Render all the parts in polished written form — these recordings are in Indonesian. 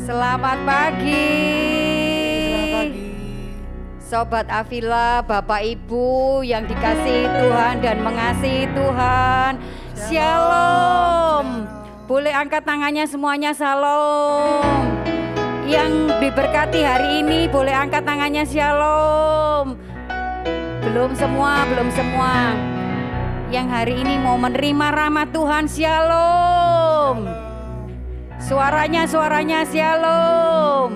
Selamat pagi. Selamat pagi. Sobat Afila, Bapak Ibu yang dikasihi Tuhan dan mengasihi Tuhan. Shalom. Boleh angkat tangannya semuanya, shalom. Yang diberkati hari ini boleh angkat tangannya, shalom. Belum semua. Yang hari ini mau menerima rahmat Tuhan, shalom. Suaranya shalom.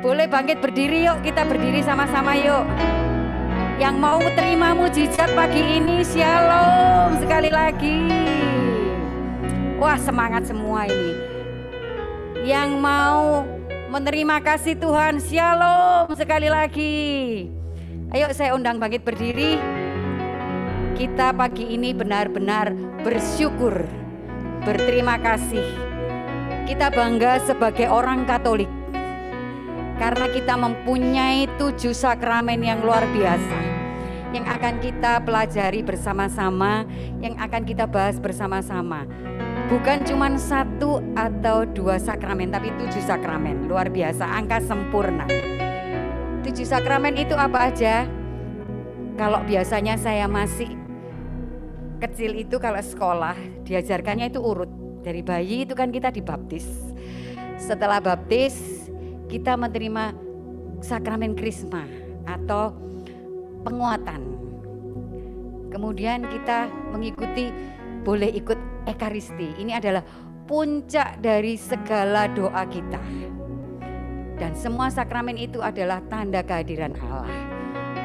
Boleh bangkit berdiri, yuk kita berdiri sama-sama yuk. Yang mau terima mujizat pagi ini, shalom sekali lagi. Wah, semangat semua ini. Yang mau menerima kasih Tuhan, shalom sekali lagi. Ayo saya undang bangkit berdiri. Kita pagi ini benar-benar bersyukur, berterima kasih. Kita bangga sebagai orang Katolik karena kita mempunyai 7 sakramen yang luar biasa yang akan kita pelajari bersama-sama, yang akan kita bahas bersama-sama. Bukan cuma 1 atau 2 sakramen, tapi 7 sakramen. Luar biasa, angka sempurna. 7 sakramen itu apa aja? Kalau biasanya saya masih kecil itu kalau sekolah diajarkannya itu urut. Dari bayi itu kan kita dibaptis. Setelah baptis kita menerima sakramen krisma atau penguatan. Kemudian kita mengikuti, boleh ikut ekaristi. Ini adalah puncak dari segala doa kita. Dan semua sakramen itu adalah tanda kehadiran Allah.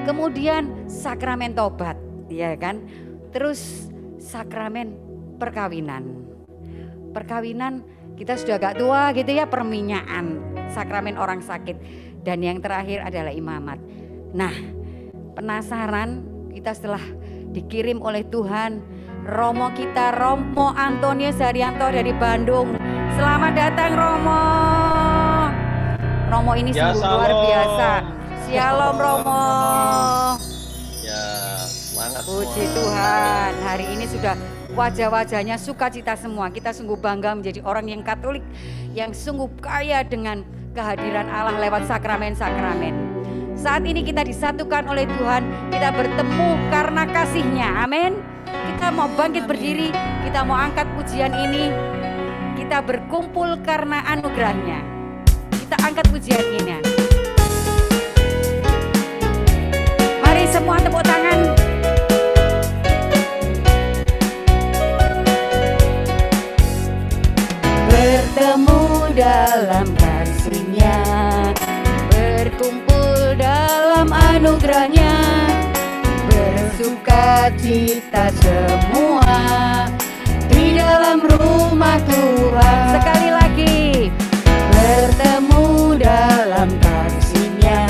Kemudian sakramen tobat, ya kan? Terus sakramen perkawinan. Perkawinan kita sudah agak tua gitu ya, perminyakan, sakramen orang sakit. Dan yang terakhir adalah imamat. Nah, penasaran kita setelah dikirim oleh Tuhan, Romo kita, Romo Antonius Haryanto dari Bandung. Selamat datang Romo. Romo ini sungguh luar biasa. Shalom Romo. Ya, semangat. Puji Tuhan, hari ini sudah wajah-wajahnya sukacita semua. Kita sungguh bangga menjadi orang yang Katolik, yang sungguh kaya dengan kehadiran Allah lewat sakramen-sakramen. Saat ini kita disatukan oleh Tuhan, kita bertemu karena kasih-Nya. Amin. Kita mau bangkit berdiri, kita mau angkat pujian ini. Kita berkumpul karena anugerah-Nya. Kita angkat pujian ini. Mari semua tepuk tangan. Bertemu dalam kasih-Nya, berkumpul dalam anugerah-Nya, bersuka cita semua di dalam rumah Tuhan. Sekali lagi, bertemu dalam kasih-Nya,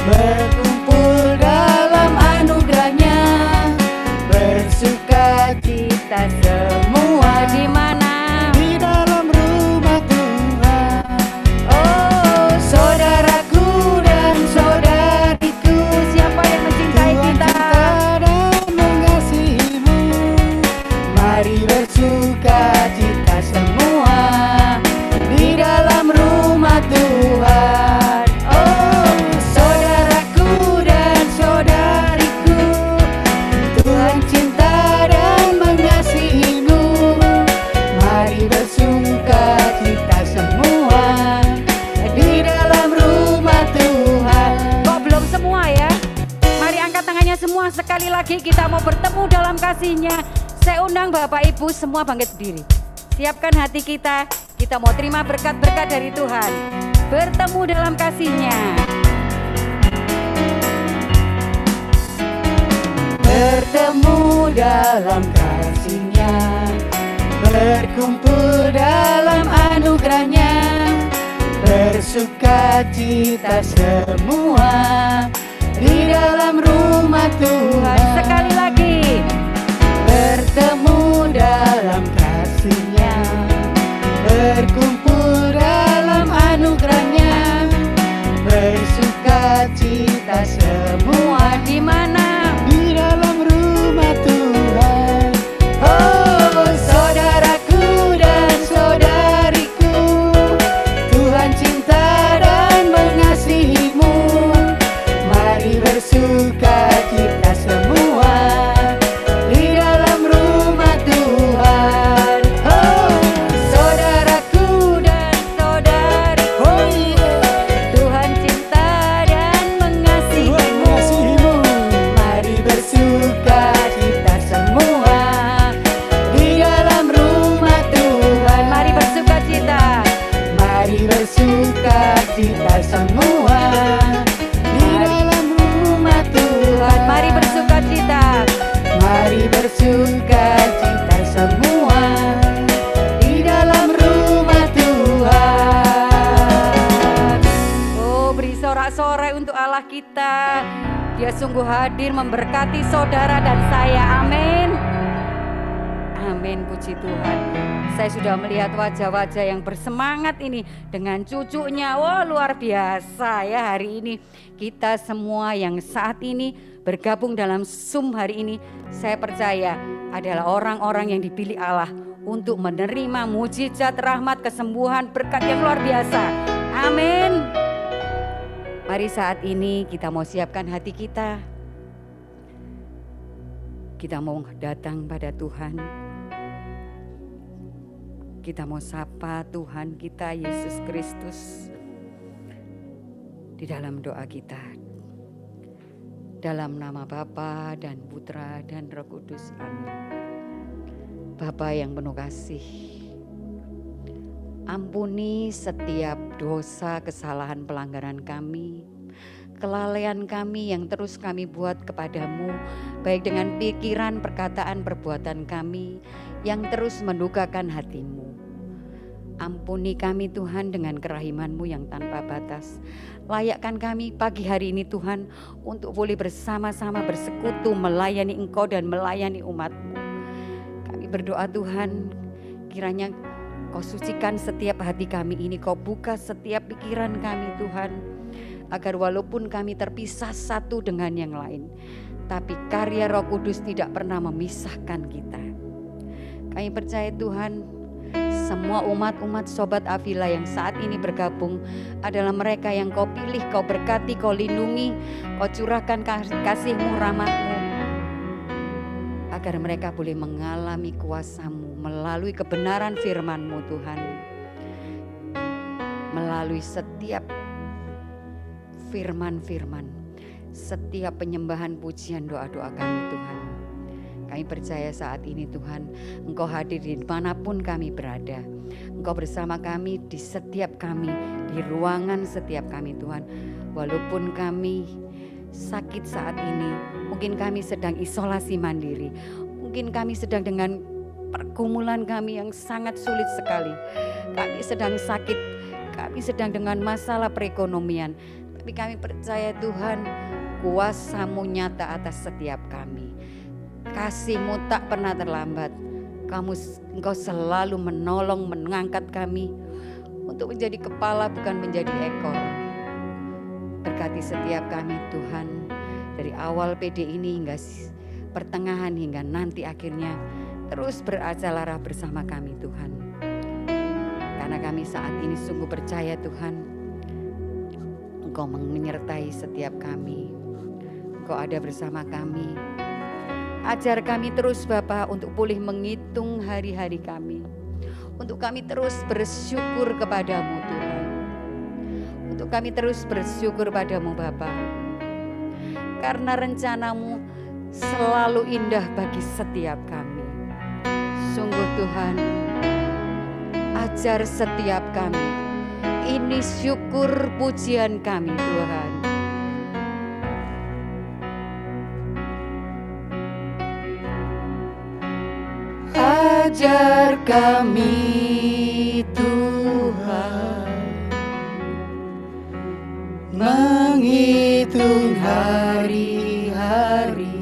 berkumpul dalam anugerah-Nya, bersuka cita semua di mana? Sekali lagi kita mau bertemu dalam kasih-Nya. Saya undang Bapak Ibu semua bangkit berdiri. Siapkan hati kita, kita mau terima berkat-berkat dari Tuhan. Bertemu dalam kasih-Nya. Bertemu dalam kasih-Nya, berkumpul dalam anugerah-Nya, bersuka cita semua di dalam rumah Tuhan. Sekali lagi, bertemu dalam kasih-Nya, berkumpul dalam anugerah-Nya, bersuka cita semua di mana? Di dalam rumah Tuhan. Oh, saudaraku dan saudariku, Tuhan Mari bersuka cita semua di dalam rumah Tuhan. Mari bersuka cita. Mari bersuka cita semua di dalam rumah Tuhan. Oh, beri sorak-sorai untuk Allah kita. Dia sungguh hadir memberkati saudara dan saya. Amin. Amin, puji Tuhan. Saya sudah melihat wajah-wajah yang bersemangat ini dengan cucunya. Wah, luar biasa ya hari ini. Kita semua yang saat ini bergabung dalam Zoom hari ini, saya percaya adalah orang-orang yang dipilih Allah untuk menerima mujizat, rahmat, kesembuhan, berkat yang luar biasa. Amin. Mari saat ini kita mau siapkan hati kita. Kita mau datang pada Tuhan. Kita mau sapa Tuhan kita Yesus Kristus di dalam doa kita. Dalam nama Bapa dan Putra dan Roh Kudus. Amin. Bapa yang penuh kasih, ampuni setiap dosa, kesalahan, pelanggaran kami, kelalaian kami yang terus kami buat kepadamu, baik dengan pikiran, perkataan, perbuatan kami yang terus mendukakan hatimu. Ampuni kami Tuhan dengan kerahiman-Mu yang tanpa batas. Layakkan kami pagi hari ini Tuhan untuk boleh bersama-sama bersekutu melayani Engkau dan melayani umat-Mu. Kami berdoa Tuhan, kiranya Kau sucikan setiap hati kami ini, Kau buka setiap pikiran kami Tuhan, agar walaupun kami terpisah satu dengan yang lain, tapi karya Roh Kudus tidak pernah memisahkan kita. Kami percaya Tuhan, semua umat-umat Sobat Avila yang saat ini bergabung adalah mereka yang Kau pilih, Kau berkati, Kau lindungi, Kau curahkan kasih-Mu, rahmat-Mu, agar mereka boleh mengalami kuasa-Mu melalui kebenaran firman-Mu Tuhan. Melalui setiap firman-firman, setiap penyembahan, pujian, doa-doa kami Tuhan. Kami percaya saat ini Tuhan, Engkau hadir di manapun kami berada. Engkau bersama kami di setiap kami, di ruangan setiap kami Tuhan. Walaupun kami sakit saat ini, mungkin kami sedang isolasi mandiri, mungkin kami sedang dengan pergumulan kami yang sangat sulit sekali. Kami sedang sakit, kami sedang dengan masalah perekonomian. Tapi kami percaya Tuhan, kuasa-Mu nyata atas setiap kami. Kasih-Mu tak pernah terlambat. Engkau selalu menolong, mengangkat kami untuk menjadi kepala bukan menjadi ekor. Berkati setiap kami Tuhan, dari awal PD ini hingga pertengahan hingga nanti akhirnya terus beracara bersama kami Tuhan. Karena kami saat ini sungguh percaya Tuhan, Engkau menyertai setiap kami. Engkau ada bersama kami. Ajar kami terus Bapa untuk boleh menghitung hari-hari kami. Untuk kami terus bersyukur kepadamu Tuhan. Untuk kami terus bersyukur padamu Bapa. Karena rencanamu selalu indah bagi setiap kami. Sungguh Tuhan, ajar setiap kami. Ini syukur pujian kami Tuhan. Ajar kami Tuhan menghitung hari-hari,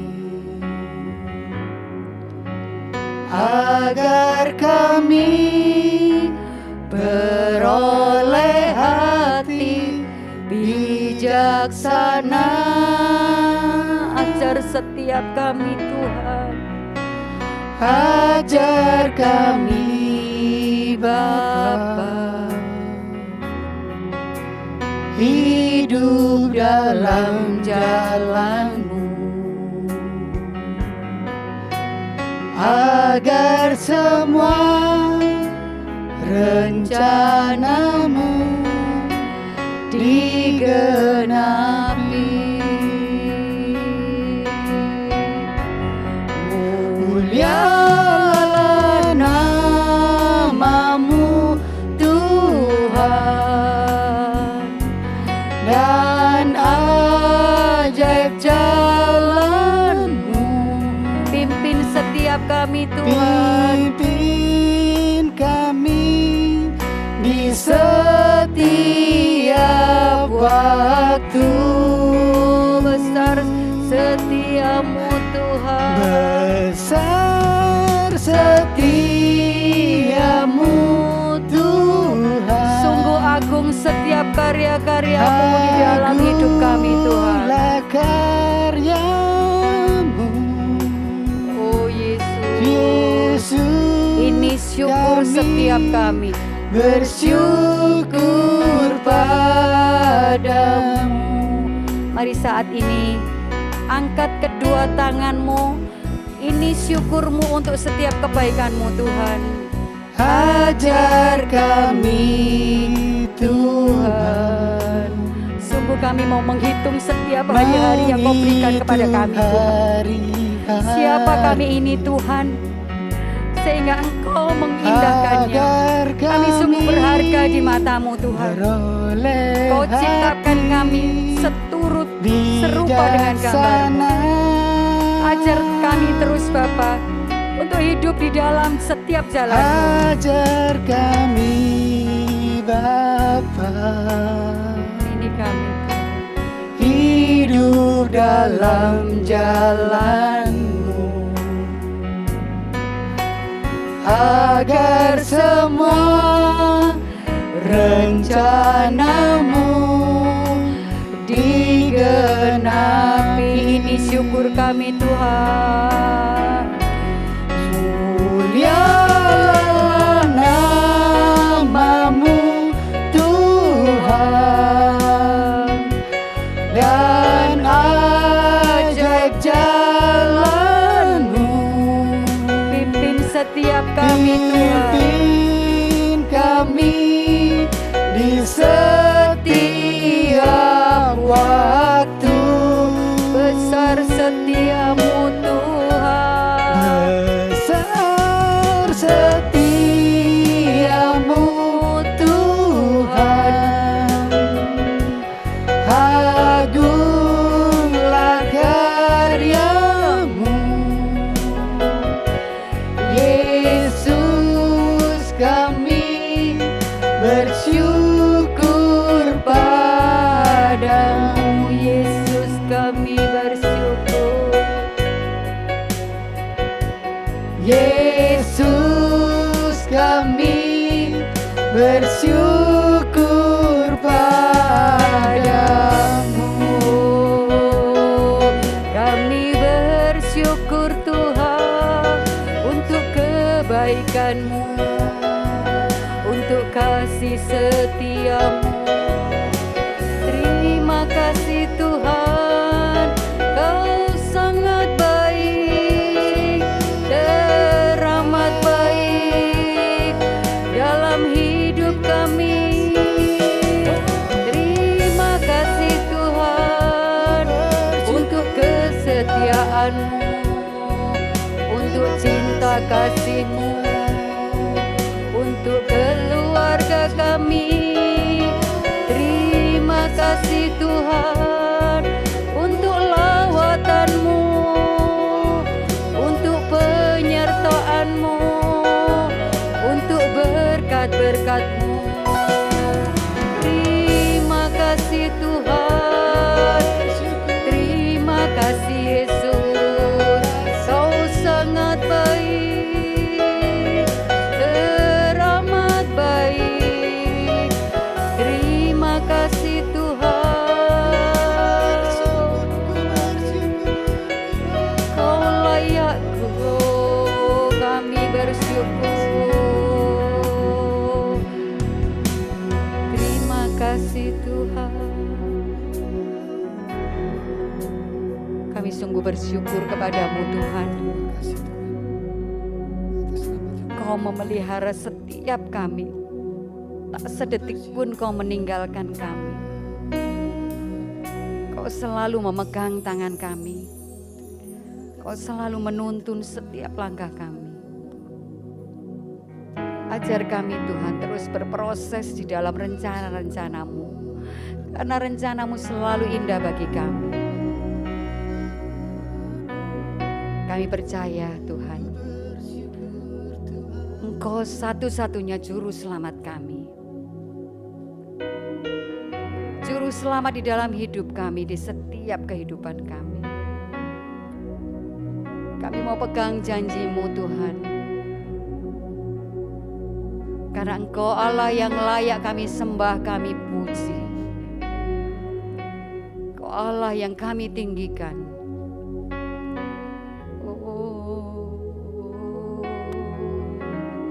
agar kami beroleh hati bijaksana. Ajar setiap kami Tuhan. Ajar kami Bapa hidup dalam jalan-Mu, agar semua rencana-Mu digenapi. Mulialah nama-Mu Tuhan. besar setiamu Tuhan. Besar setiamu Tuhan. Sungguh agung setiap karya-karyamu di dalam hidup kami Tuhan. Agunglah karyamu, Oh Yesus, Yesus. ini syukur Kami setiap kami. bersyukur padamu. Mari saat ini angkat kedua tanganmu. Ini syukurmu untuk setiap kebaikanmu Tuhan. Ajar kami Tuhan, Sungguh kami mau menghitung setiap hari-hari yang kau berikan kepada kami Tuhan. Siapa kami ini Tuhan, sehingga Engkau mengindahkannya. Kami sungguh berharga di matamu Tuhan. Kau ciptakan kami seturut serupa dengan gambar-Mu. Ajar kami terus Bapa untuk hidup di dalam setiap jalan-Mu. Ajar kami Bapa, Ini kami hidup dalam jalan-Mu, agar semua rencana-Mu digenapi. Ini syukur kami Tuhan. Mulialah nama-Mu Tuhan, dan ajaib jalan-Mu. Pimpin setiap kami Tuhan. Pimpin kami di setiap waktu. Besar setiamu Tuhan. Besar setiamu Tuhan, agunglah karya-Mu. Yesus, kami bersyukur padamu. Yesus, kami bersyukur. Yesus, kami bersyukur padamu. Kami bersyukur Tuhan untuk kebaikan-Mu, untuk kasih setia-Mu. Terima kasih Tuhan, Kau sangat baik, teramat baik dalam hidup kami. Terima kasih Tuhan untuk kesetiaan-Mu, untuk cinta kasih-Mu, untuk keluarga kami. Terima kasih Tuhan untuk lawatan-Mu, untuk penyertaan-Mu, untuk berkat-berkat-Mu. Terima kasih Tuhan. Terima kasih Yesus, Kau sangat baik, teramat baik. Terima kasih Tuhan, Kau layak, kami bersyukur. Terima kasih Tuhan. Kami sungguh bersyukur kepadamu Tuhan. Kau memelihara setiap kami. Tak sedetik pun Kau meninggalkan kami. Kau selalu memegang tangan kami. Kau selalu menuntun setiap langkah kami. Ajar kami Tuhan terus berproses di dalam rencana-rencana-Mu. Karena rencana-Mu selalu indah bagi kami. Kami percaya Tuhan, Engkau satu-satunya juru selamat kami. Juru juru selamat di dalam hidup kami, di setiap kehidupan kami. Kami mau pegang janji-Mu Tuhan. Karena Engkau Allah yang layak kami sembah, kami puji. Engkau Allah yang kami tinggikan.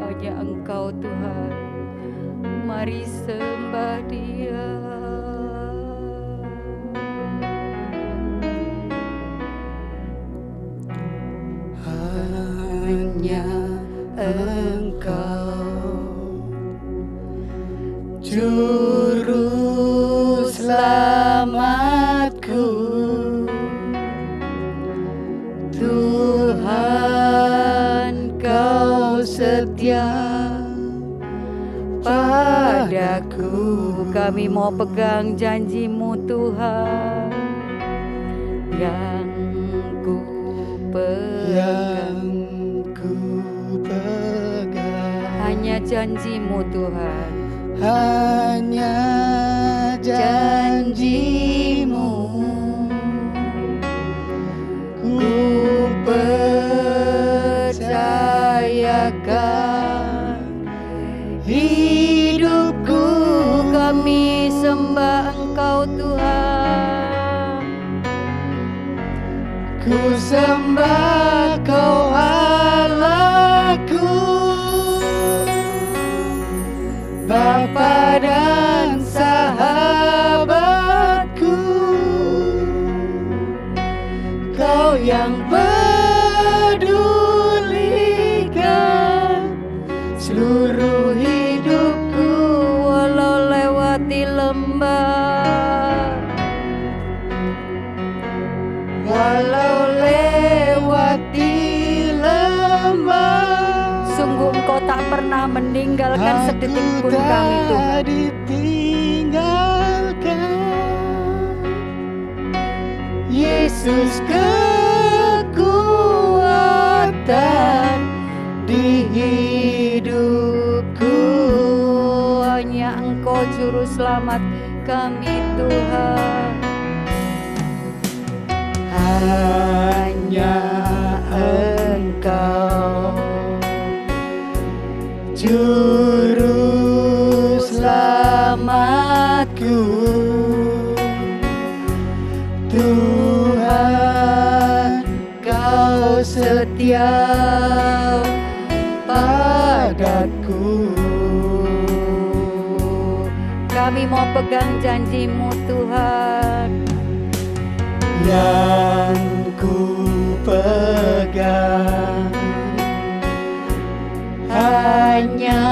Hanya Engkau Tuhan, mari sembah Dia. Hanya Engkau, Juru selamatku, Tuhan Kau setia padaku. Kami mau pegang janji-Mu Tuhan, yang ku pegang. Hanya janji-Mu Tuhan, hanya janji-Mu ku percayakan. hidupku kami sembah Engkau Tuhan. Ku sembah Kau Allahku, Bapa dan sahabatku. Kau yang pedulikan seluruh hidupku, Walau lewati lembah, walau lewati lembah. sungguh Engkau tak pernah meninggalkan sedetik pun kami Tuhan. Ditinggalkan. Yesus kekuatan di hidupku. Hanya Engkau juru selamat kami Tuhan. Hanya Engkau, Juru selamatku, Tuhan Kau setia padaku. Kami mau pegang janji-Mu Tuhan, yang ku pegang hanya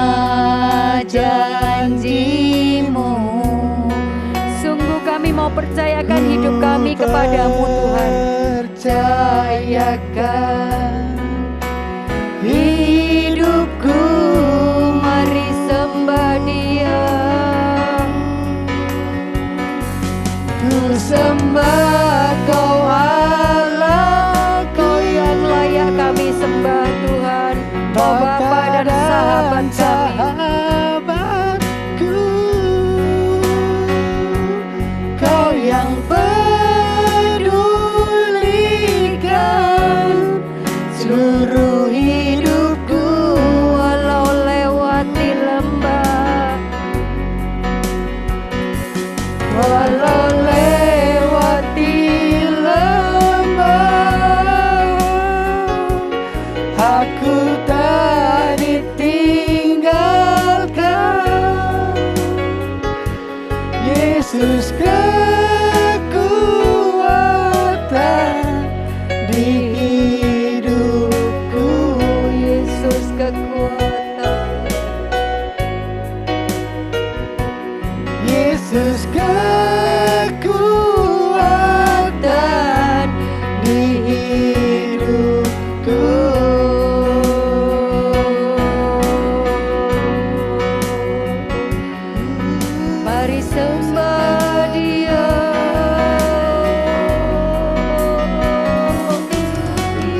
janji-Mu. sungguh kami mau percayakan hidup kami kepadamu Tuhan. Percayakan hidupku, Mari sembah Dia. ku sembah Kau Allah, Kau yang layak kami sembah Tuhan. Oh Bapa dan sahabat kami, sahabatku. Kau yang pedulikan seluruh hidupku, walau lewati lembah, walau lewati lembah. Aku tak ditinggalkan. Yesus kekuatan di hidupku. Yesus kekuatan. Yesus kekuatan di hidupku. Mari sembah Dia.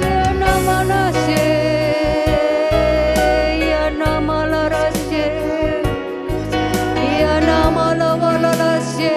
Ya nama nase, ya nama larase, ya nama lawalalase.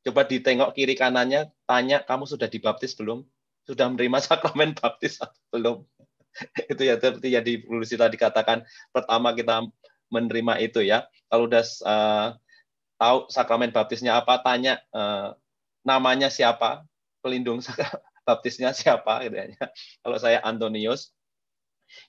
Coba ditengok kiri kanannya, tanya, kamu sudah dibaptis belum? Sudah menerima sakramen baptis atau belum? Itu ya seperti yang di Lucy tadi katakan, pertama kita menerima itu ya. Kalau udah tahu sakramen baptisnya apa, tanya namanya siapa, pelindung baptisnya siapa, gitu ya. Kalau saya Antonius.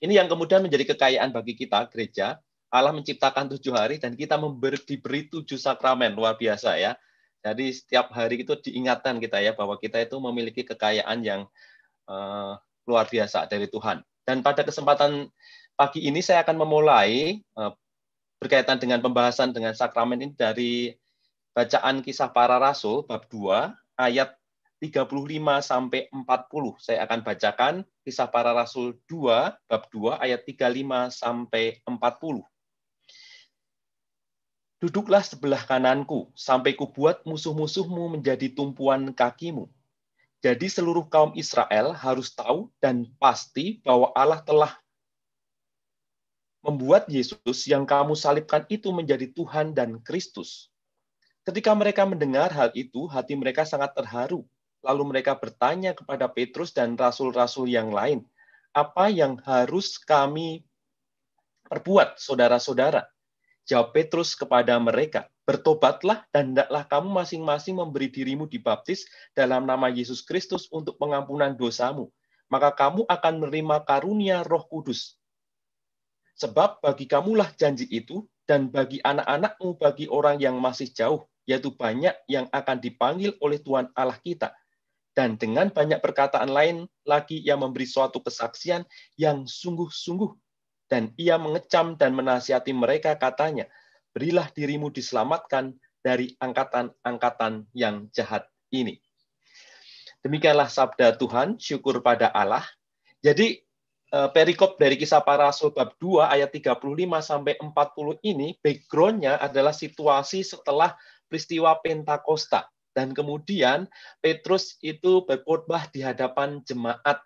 Ini yang kemudian menjadi kekayaan bagi kita, gereja. Allah menciptakan 7 hari dan kita diberi 7 sakramen, luar biasa ya. Jadi setiap hari itu diingatkan kita ya bahwa kita itu memiliki kekayaan yang luar biasa dari Tuhan. Dan pada kesempatan pagi ini saya akan memulai berkaitan dengan pembahasan dengan sakramen ini dari bacaan Kisah Para Rasul bab 2 ayat 35 sampai 40. Saya akan bacakan Kisah Para Rasul 2 bab 2 ayat 35 sampai 40. Duduklah sebelah kananku, sampai kubuat musuh-musuhmu menjadi tumpuan kakimu. Jadi seluruh kaum Israel harus tahu dan pasti bahwa Allah telah membuat Yesus yang kamu salibkan itu menjadi Tuhan dan Kristus. Ketika mereka mendengar hal itu, hati mereka sangat terharu. Lalu mereka bertanya kepada Petrus dan rasul-rasul yang lain, apa yang harus kami perbuat, saudara-saudara? Jawab Petrus kepada mereka, bertobatlah dan hendaklah kamu masing-masing memberi dirimu dibaptis dalam nama Yesus Kristus untuk pengampunan dosamu. Maka kamu akan menerima karunia Roh Kudus. Sebab bagi kamulah janji itu, dan bagi anak-anakmu, bagi orang yang masih jauh, yaitu banyak yang akan dipanggil oleh Tuhan Allah kita. Dan dengan banyak perkataan lain lagi yang memberi suatu kesaksian yang sungguh-sungguh. Dan ia mengecam dan menasihati mereka katanya, berilah dirimu diselamatkan dari angkatan-angkatan yang jahat ini. Demikianlah sabda Tuhan, syukur pada Allah. Jadi perikop dari Kisah Para Rasul bab 2 ayat 35 sampai 40 ini background-nya adalah situasi setelah peristiwa Pentakosta. Dan kemudian Petrus itu berkhotbah di hadapan jemaat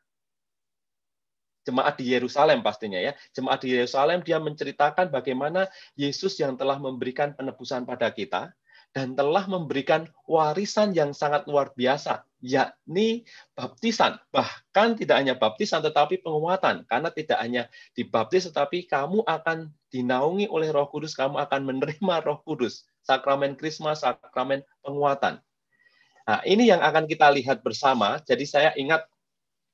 di Yerusalem pastinya ya. Jemaat di Yerusalem dia menceritakan bagaimana Yesus yang telah memberikan penebusan pada kita dan telah memberikan warisan yang sangat luar biasa, yakni baptisan. Bahkan tidak hanya baptisan tetapi penguatan, karena tidak hanya dibaptis tetapi kamu akan dinaungi oleh Roh Kudus, kamu akan menerima Roh Kudus, sakramen Krisma, sakramen penguatan. Nah, ini yang akan kita lihat bersama. Jadi saya ingat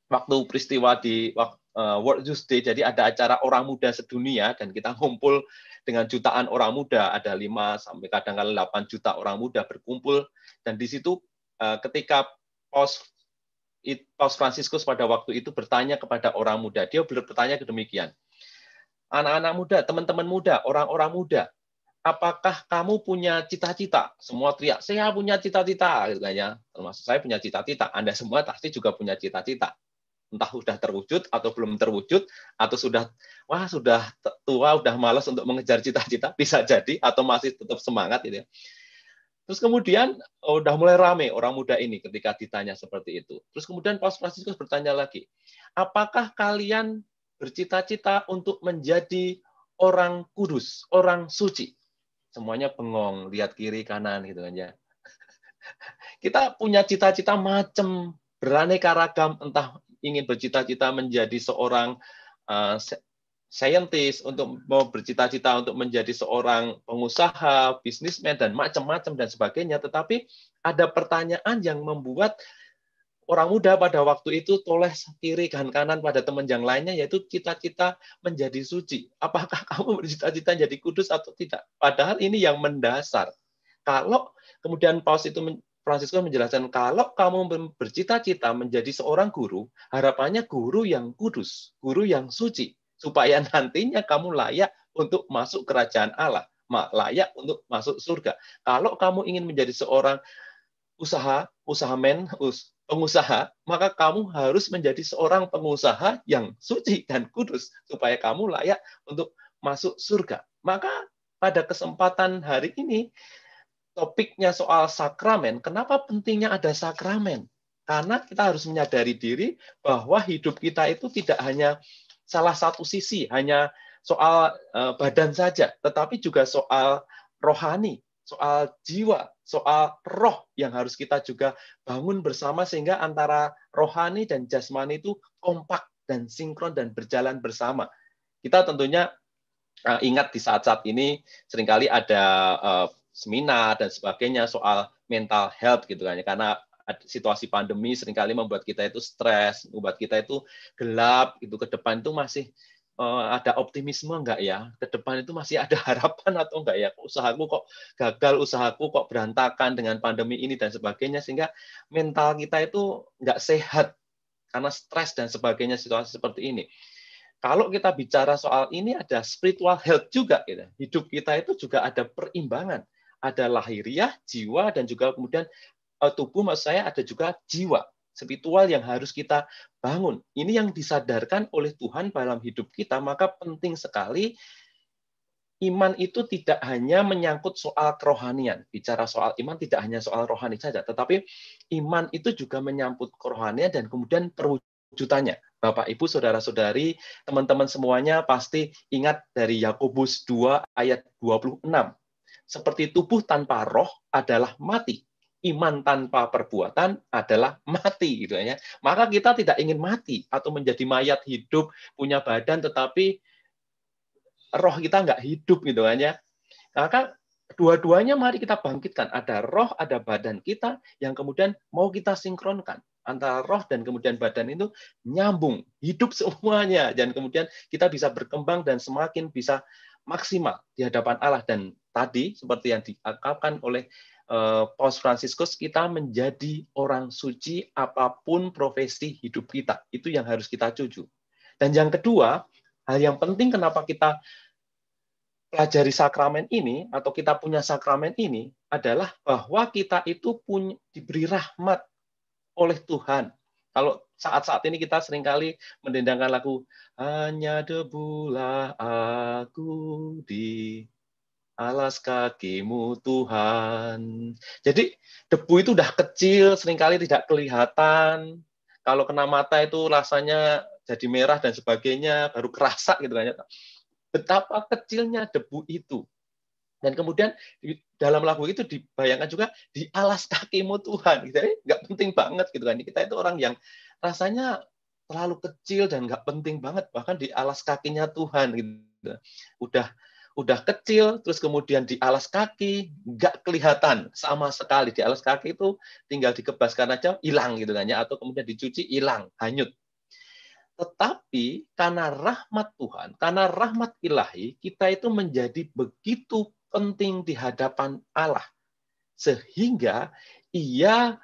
waktu peristiwa di World Youth Day, jadi ada acara orang muda sedunia dan kita ngumpul dengan jutaan orang muda, ada 5 sampai kadang-kadang 8 juta orang muda berkumpul, dan di situ ketika Paus Fransiskus pada waktu itu bertanya kepada orang muda, dia bertanya demikian, anak-anak muda, teman-teman muda, orang-orang muda, apakah kamu punya cita-cita? Semua teriak, saya punya cita-cita, gitu kan ya. Termasuk saya punya cita-cita. Anda semua pasti juga punya cita-cita. Entah sudah terwujud atau belum terwujud, atau sudah tua, udah malas untuk mengejar cita-cita, bisa jadi, atau masih tetap semangat gitu ya. Terus kemudian udah mulai rame orang muda ini ketika ditanya seperti itu. Terus kemudian Paus Fransiskus bertanya lagi, apakah kalian bercita-cita untuk menjadi orang kudus, orang suci? Semuanya bengong, lihat kiri kanan gitu kan ya. Kita punya cita-cita macam beraneka ragam, entah ingin bercita-cita menjadi seorang saintis, untuk mau bercita-cita untuk menjadi seorang pengusaha, bisnismen, dan macam-macam dan sebagainya. Tetapi ada pertanyaan yang membuat orang muda pada waktu itu toleh kiri dan kanan pada teman yang lainnya, yaitu cita-cita menjadi suci. Apakah kamu bercita-cita jadi kudus atau tidak? Padahal ini yang mendasar. Kalau kemudian Paus itu Fransiskus menjelaskan, kalau kamu bercita-cita menjadi seorang guru, harapannya guru yang kudus, guru yang suci, supaya nantinya kamu layak untuk masuk kerajaan Allah, layak untuk masuk surga. Kalau kamu ingin menjadi seorang pengusaha, maka kamu harus menjadi seorang pengusaha yang suci dan kudus, supaya kamu layak untuk masuk surga. Maka pada kesempatan hari ini, topiknya soal sakramen. Kenapa pentingnya ada sakramen? Karena kita harus menyadari diri bahwa hidup kita itu tidak hanya salah satu sisi, hanya soal badan saja, tetapi juga soal rohani. soal jiwa, soal roh yang harus kita juga bangun bersama sehingga antara rohani dan jasmani itu kompak dan sinkron dan berjalan bersama. Kita tentunya ingat di saat-saat ini seringkali ada seminar dan sebagainya soal mental health gitu kan, karena situasi pandemi seringkali membuat kita itu stres, membuat kita itu gelap, itu ke depan itu masih ada optimisme enggak ya? Ke depan itu masih ada harapan atau enggak ya? Usahaku kok gagal, usahaku kok berantakan dengan pandemi ini dan sebagainya, sehingga mental kita itu enggak sehat karena stres dan sebagainya situasi seperti ini. Kalau kita bicara soal ini ada spiritual health juga, gitu. Hidup kita itu juga ada perimbangan, ada lahiriah, jiwa, dan juga kemudian tubuh, maksud saya ada juga jiwa spiritual yang harus kita bangun. Ini yang disadarkan oleh Tuhan dalam hidup kita, maka penting sekali iman itu tidak hanya menyangkut soal kerohanian. Bicara soal iman tidak hanya soal rohani saja, tetapi iman itu juga menyangkut kerohanian dan kemudian perwujudannya. Bapak, Ibu, Saudara-saudari, teman-teman semuanya pasti ingat dari Yakobus 2 ayat 26. Seperti tubuh tanpa roh adalah mati. Iman tanpa perbuatan adalah mati, gitu ya. Maka kita tidak ingin mati atau menjadi mayat hidup, punya badan tetapi roh kita nggak hidup, gitu kan ya. Maka dua-duanya mari kita bangkitkan. Ada roh, ada badan kita yang kemudian mau kita sinkronkan. Antara roh dan kemudian badan itu nyambung, hidup semuanya. Dan kemudian kita bisa berkembang dan semakin bisa maksimal di hadapan Allah. Dan tadi, seperti yang diungkapkan oleh Paus Fransiskus, kita menjadi orang suci apapun profesi hidup kita. Itu yang harus kita tuju. Dan yang kedua, hal yang penting kenapa kita pelajari sakramen ini, atau kita punya sakramen ini, adalah bahwa kita itu diberi rahmat oleh Tuhan. Kalau saat-saat ini kita seringkali mendendangkan lagu, hanya debulah aku di alas kakimu Tuhan. Jadi debu itu udah kecil, seringkali tidak kelihatan. Kalau kena mata itu rasanya jadi merah dan sebagainya, baru kerasa gitu kan. Betapa kecilnya debu itu. Dan kemudian di dalam lagu itu dibayangkan juga di alas kakimu Tuhan. Gitu. Nggak penting banget gitu kan. Kita itu orang yang rasanya terlalu kecil dan nggak penting banget, bahkan di alas kakinya Tuhan gitu. Udah kecil, terus kemudian di alas kaki nggak kelihatan sama sekali. Di alas kaki itu tinggal dikebaskan aja hilang gitu kan ya, atau kemudian dicuci hilang, hanyut. Tetapi karena rahmat Tuhan, karena rahmat ilahi, kita itu menjadi begitu penting di hadapan Allah, sehingga Ia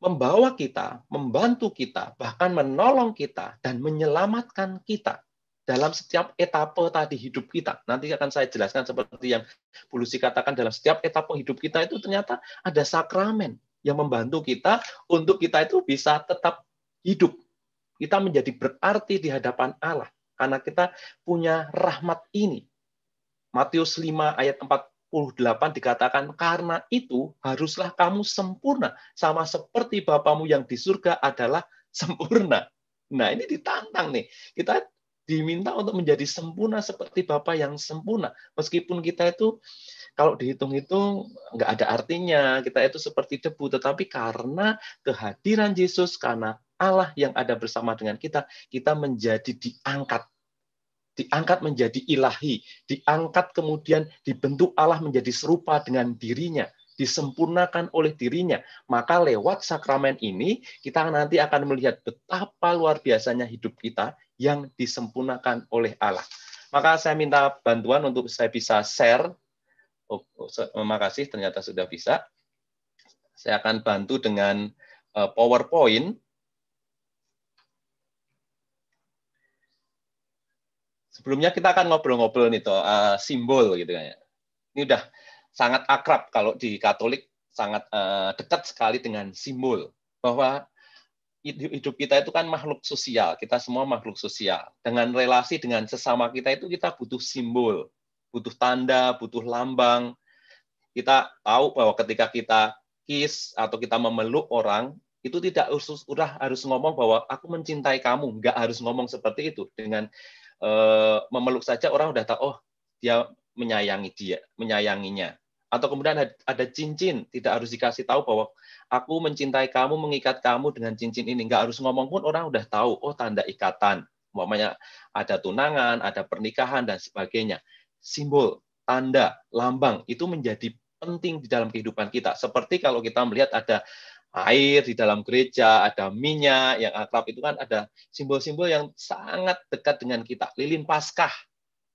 membawa kita, membantu kita, bahkan menolong kita dan menyelamatkan kita dalam setiap etape tadi hidup kita. Nanti akan saya jelaskan seperti yang Bu Lucy katakan, dalam setiap etape hidup kita itu ternyata ada sakramen yang membantu kita untuk kita itu bisa tetap hidup. Kita menjadi berarti di hadapan Allah karena kita punya rahmat ini. Matius 5 ayat 48 dikatakan, karena itu haruslah kamu sempurna sama seperti Bapamu yang di surga adalah sempurna. Nah, ini ditantang nih. Kita diminta untuk menjadi sempurna seperti Bapa yang sempurna. Meskipun kita itu kalau dihitung-hitung nggak ada artinya, kita itu seperti debu, tetapi karena kehadiran Yesus, karena Allah yang ada bersama dengan kita menjadi diangkat menjadi ilahi, diangkat kemudian dibentuk Allah menjadi serupa dengan dirinya, disempurnakan oleh dirinya. Maka lewat sakramen ini, kita nanti akan melihat betapa luar biasanya hidup kita yang disempurnakan oleh Allah. Maka saya minta bantuan untuk saya bisa share. Terima kasih, ternyata sudah bisa. Saya akan bantu dengan PowerPoint. Sebelumnya kita akan ngobrol-ngobrol nih toh, simbol gitu kan ya. Ini udah sangat akrab kalau di Katolik, sangat dekat sekali dengan simbol, bahwa hidup kita itu kan makhluk sosial, kita semua makhluk sosial. Dengan relasi dengan sesama kita itu kita butuh simbol, butuh tanda, butuh lambang. Kita tahu bahwa ketika kita kiss atau kita memeluk orang, itu tidak harus ngomong bahwa aku mencintai kamu, nggak harus ngomong seperti itu. Dengan memeluk saja orang udah tahu, oh dia menyayanginya. Atau kemudian ada cincin, tidak harus dikasih tahu bahwa aku mencintai kamu, mengikat kamu dengan cincin ini. Nggak harus ngomong pun orang udah tahu, oh tanda ikatan. Umpamanya ada tunangan, ada pernikahan, dan sebagainya. Simbol, tanda, lambang, itu menjadi penting di dalam kehidupan kita. Seperti kalau kita melihat ada air di dalam gereja, ada minyak yang akrab, itu kan ada simbol-simbol yang sangat dekat dengan kita. Lilin Paskah.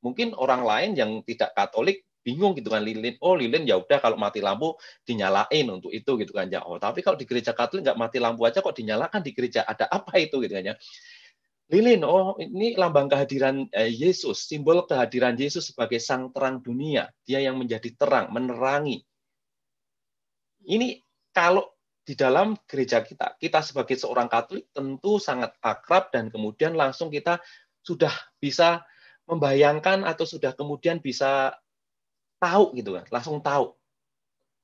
Mungkin orang lain yang tidak Katolik bingung gitu kan, lilin, oh lilin ya udah kalau mati lampu dinyalain untuk itu gitu kan ya. Oh, tapi kalau di gereja Katolik nggak mati lampu aja kok dinyalakan di gereja, ada apa itu gitu kan ya. Lilin, oh ini lambang kehadiran Yesus, simbol kehadiran Yesus sebagai sang terang dunia, dia yang menjadi terang, menerangi. Ini kalau di dalam gereja kita sebagai seorang Katolik tentu sangat akrab, dan kemudian langsung kita sudah bisa membayangkan atau sudah kemudian bisa tahu gitu kan, langsung tahu.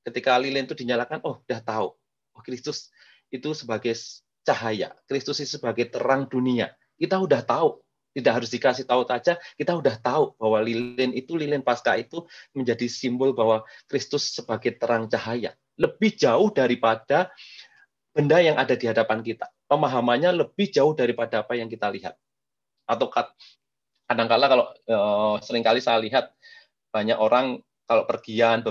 Ketika lilin itu dinyalakan, oh udah tahu. Oh, Kristus itu sebagai cahaya, Kristus itu sebagai terang dunia. Kita udah tahu, tidak harus dikasih tahu saja, kita udah tahu bahwa lilin Paskah itu menjadi simbol bahwa Kristus sebagai terang cahaya. Lebih jauh daripada benda yang ada di hadapan kita. Pemahamannya lebih jauh daripada apa yang kita lihat. Atau kadang-kala kalau seringkali saya lihat banyak orang kalau bepergian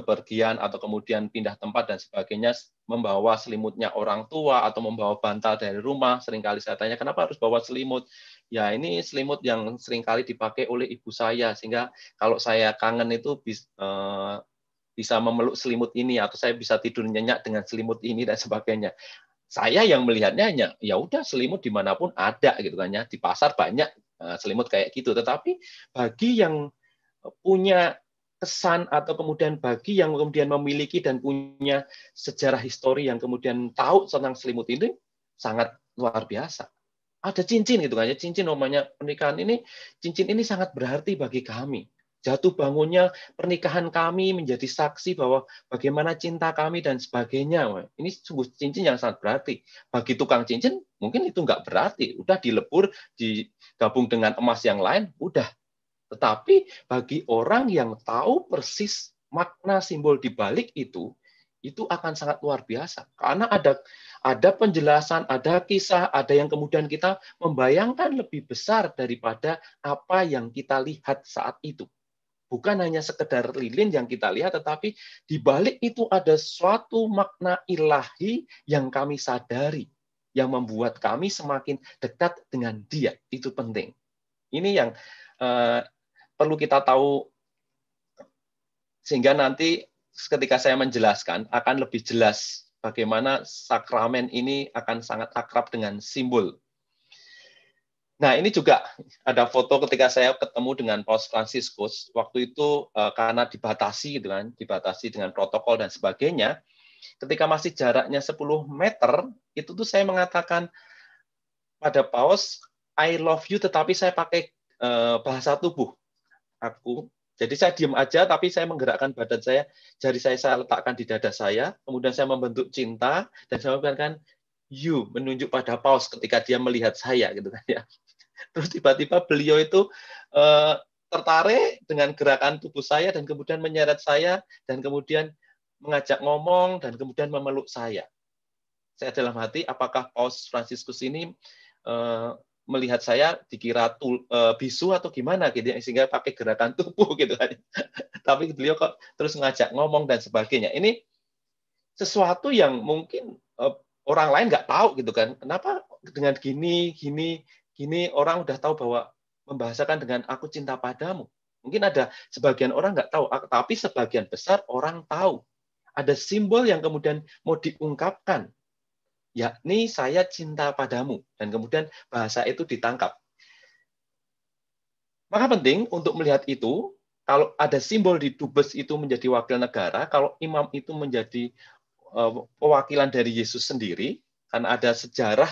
atau kemudian pindah tempat dan sebagainya membawa selimutnya orang tua atau membawa bantal dari rumah. Seringkali saya tanya, kenapa harus bawa selimut? Ya ini selimut yang seringkali dipakai oleh ibu saya, sehingga kalau saya kangen itu bisa memeluk selimut ini, atau saya bisa tidur nyenyak dengan selimut ini dan sebagainya. Saya yang melihatnya hanya ya udah selimut dimanapun ada gitu kan ya, di pasar banyak selimut kayak gitu. Tetapi bagi yang punya kesan atau kemudian bagi yang kemudian memiliki dan punya sejarah histori yang kemudian tahu tentang selimut ini sangat luar biasa. Ada cincin gitu kan ya, cincin namanya pernikahan ini, cincin ini sangat berarti bagi kami. Jatuh bangunnya pernikahan kami menjadi saksi bahwa bagaimana cinta kami dan sebagainya. Ini sungguh cincin yang sangat berarti. Bagi tukang cincin mungkin itu nggak berarti, udah dilebur, digabung dengan emas yang lain, udah. Tetapi bagi orang yang tahu persis makna simbol di balik itu akan sangat luar biasa. Karena ada penjelasan, ada kisah, ada yang kemudian kita membayangkan lebih besar daripada apa yang kita lihat saat itu. Bukan hanya sekedar lilin yang kita lihat, tetapi di balik itu ada suatu makna ilahi yang kami sadari, yang membuat kami semakin dekat dengan Dia. Itu penting. Ini yang perlu kita tahu, sehingga nanti ketika saya menjelaskan akan lebih jelas bagaimana sakramen ini akan sangat akrab dengan simbol. Nah, ini juga ada foto ketika saya ketemu dengan Paus Fransiskus. Waktu itu karena dibatasi gitu kan, dibatasi dengan protokol dan sebagainya. Ketika masih jaraknya 10 meter, itu tuh saya mengatakan pada Paus, I love you, tetapi saya pakai bahasa tubuh. Jadi saya diam aja, tapi saya menggerakkan badan saya, jari saya letakkan di dada saya, kemudian saya membentuk cinta, dan saya mengatakan you, menunjuk pada Paus ketika dia melihat saya, gitu kan ya. Terus tiba-tiba beliau itu tertarik dengan gerakan tubuh saya, dan kemudian menyeret saya, dan kemudian mengajak ngomong, dan kemudian memeluk saya. Saya dalam hati, apakah Paus Fransiskus ini melihat saya dikira bisu atau gimana gitu ya, sehingga pakai gerakan tubuh gitu kan. Tapi beliau kok terus ngajak ngomong dan sebagainya. Ini sesuatu yang mungkin orang lain nggak tahu gitu kan. Kenapa dengan gini orang udah tahu bahwa membahasakan dengan aku cinta padamu. Mungkin ada sebagian orang nggak tahu, tapi sebagian besar orang tahu. Ada simbol yang kemudian mau diungkapkan, yakni saya cinta padamu, dan kemudian bahasa itu ditangkap. Maka penting untuk melihat itu, kalau ada simbol di dubes itu menjadi wakil negara, kalau imam itu menjadi pewakilan dari Yesus sendiri, karena ada sejarah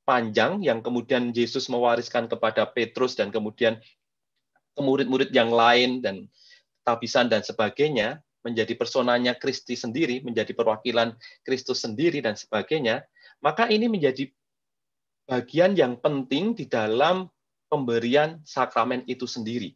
panjang yang kemudian Yesus mewariskan kepada Petrus dan kemudian ke murid-murid yang lain dan tabisan dan sebagainya, menjadi personanya Kristi sendiri, menjadi perwakilan Kristus sendiri dan sebagainya, maka ini menjadi bagian yang penting di dalam pemberian sakramen itu sendiri.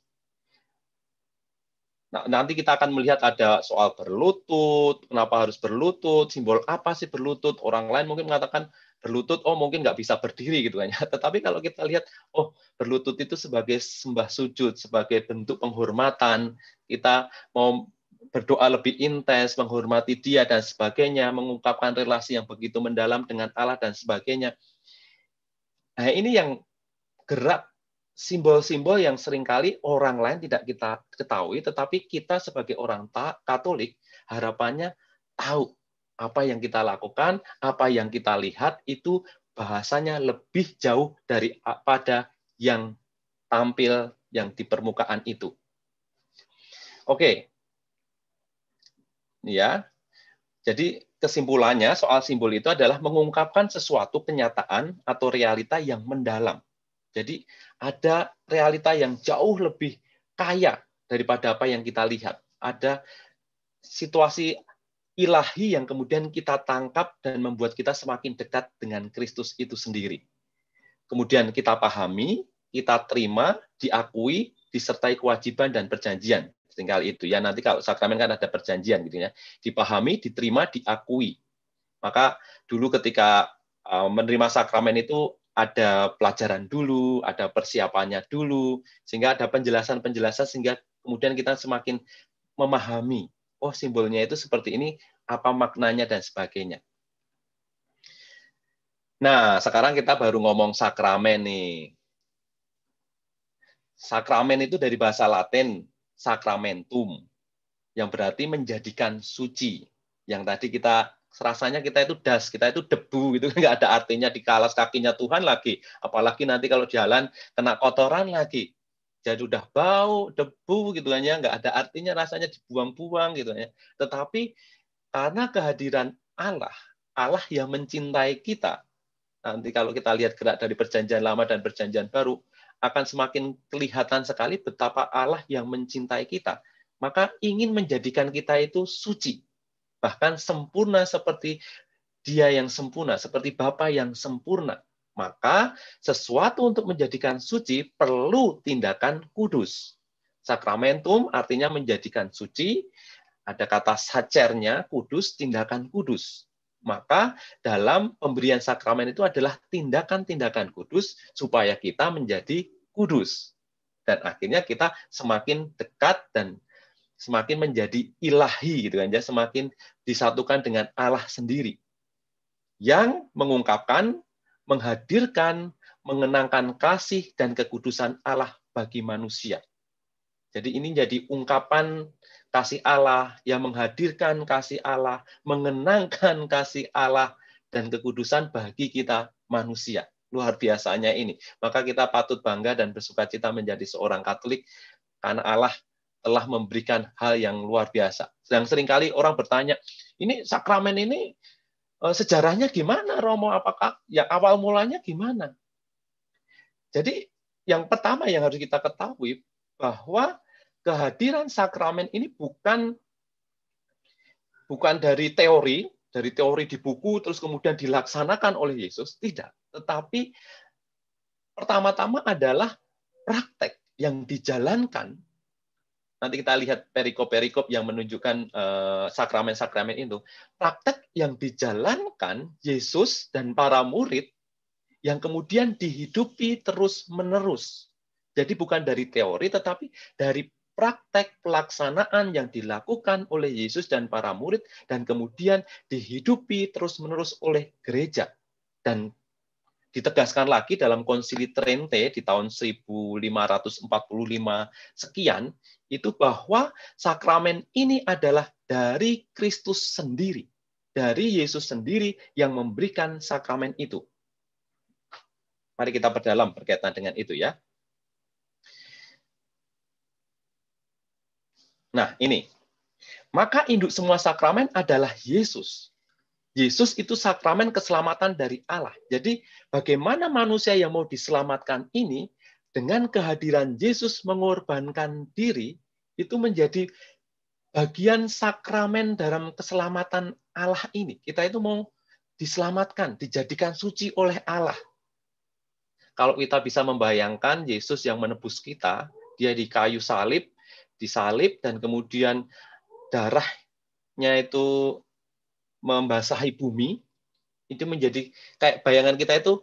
Nah, nanti kita akan melihat ada soal berlutut, kenapa harus berlutut, simbol apa sih berlutut. Orang lain mungkin mengatakan berlutut, oh mungkin nggak bisa berdiri gitu kan ya. Tetapi kalau kita lihat, oh berlutut itu sebagai sembah sujud, sebagai bentuk penghormatan, kita mau berdoa lebih intens, menghormati Dia dan sebagainya, mengungkapkan relasi yang begitu mendalam dengan Allah dan sebagainya. Nah, ini yang gerak simbol-simbol yang seringkali orang lain tidak kita ketahui, tetapi kita sebagai orang Katolik harapannya tahu apa yang kita lakukan, apa yang kita lihat itu bahasanya lebih jauh daripada yang tampil yang di permukaan itu. Oke, ya. Jadi kesimpulannya soal simbol itu adalah mengungkapkan sesuatu kenyataan atau realita yang mendalam. Jadi ada realita yang jauh lebih kaya daripada apa yang kita lihat. Ada situasi ilahi yang kemudian kita tangkap dan membuat kita semakin dekat dengan Kristus itu sendiri. Kemudian kita pahami, kita terima, diakui, disertai kewajiban dan perjanjian. Tinggal itu ya, nanti kalau sakramen kan ada perjanjian gitu ya. Dipahami, diterima, diakui. Maka dulu ketika menerima sakramen itu ada pelajaran dulu, ada persiapannya dulu, sehingga ada penjelasan-penjelasan sehingga kemudian kita semakin memahami, oh simbolnya itu seperti ini, apa maknanya dan sebagainya. Nah, sekarang kita baru ngomong sakramen nih. Sakramen itu dari bahasa Latin, sacramentum, yang berarti menjadikan suci. Yang tadi rasanya kita itu kita itu debu gitu, nggak ada artinya di kalas kakinya Tuhan lagi. Apalagi nanti kalau jalan kena kotoran lagi. Jadi udah bau, debu gitu kan ya, nggak ada artinya rasanya dibuang-buang gitu ya. Tetapi karena kehadiran Allah, Allah yang mencintai kita. Nanti kalau kita lihat gerak dari perjanjian lama dan perjanjian baru, akan semakin kelihatan sekali betapa Allah yang mencintai kita. Maka ingin menjadikan kita itu suci. Bahkan sempurna seperti Dia yang sempurna, seperti Bapa yang sempurna. Maka sesuatu untuk menjadikan suci perlu tindakan kudus. Sakramentum artinya menjadikan suci, ada kata sacernya, kudus, tindakan kudus. Maka dalam pemberian sakramen itu adalah tindakan-tindakan kudus supaya kita menjadi kudus. Dan akhirnya kita semakin dekat dan semakin menjadi ilahi gitu kan ya, semakin disatukan dengan Allah sendiri. Yang mengungkapkan, menghadirkan, mengenangkan kasih dan kekudusan Allah bagi manusia. Jadi ini jadi ungkapan kasih Allah yang menghadirkan kasih Allah, mengenangkan kasih Allah dan kekudusan bagi kita manusia. Luar biasanya ini. Maka kita patut bangga dan bersukacita menjadi seorang Katolik karena Allah telah memberikan hal yang luar biasa. Sedang seringkali orang bertanya, ini sakramen ini sejarahnya gimana, Romo? Apakah yang awal mulanya gimana? Jadi yang pertama yang harus kita ketahui bahwa kehadiran sakramen ini bukan dari teori di buku terus kemudian dilaksanakan oleh Yesus, tidak. Tetapi pertama-tama adalah praktek yang dijalankan. Nanti kita lihat perikop-perikop yang menunjukkan sakramen-sakramen itu. Praktek yang dijalankan Yesus dan para murid yang kemudian dihidupi terus-menerus. Jadi bukan dari teori, tetapi dari praktek pelaksanaan yang dilakukan oleh Yesus dan para murid, dan kemudian dihidupi terus-menerus oleh gereja. Dan ditegaskan lagi dalam Konsili Trente di tahun 1545 sekian, itu bahwa sakramen ini adalah dari Kristus sendiri, dari Yesus sendiri yang memberikan sakramen itu. Mari kita perdalam berkaitan dengan itu ya. Nah, ini. Maka induk semua sakramen adalah Yesus. Yesus itu sakramen keselamatan dari Allah. Jadi, bagaimana manusia yang mau diselamatkan ini, dengan kehadiran Yesus mengorbankan diri, itu menjadi bagian sakramen dalam keselamatan Allah ini. Kita itu mau diselamatkan, dijadikan suci oleh Allah. Kalau kita bisa membayangkan Yesus yang menebus kita, dia di kayu salib, disalib dan kemudian darahnya itu membasahi bumi, itu menjadi kayak bayangan kita itu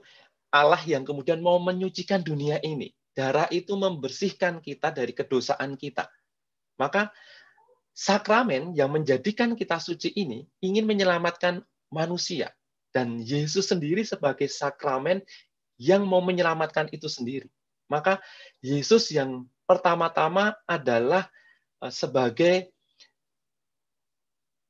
Allah yang kemudian mau menyucikan dunia ini. Darah itu membersihkan kita dari kedosaan kita. Maka sakramen yang menjadikan kita suci ini ingin menyelamatkan manusia. Dan Yesus sendiri sebagai sakramen yang mau menyelamatkan itu sendiri. Maka Yesus yang pertama-tama adalah sebagai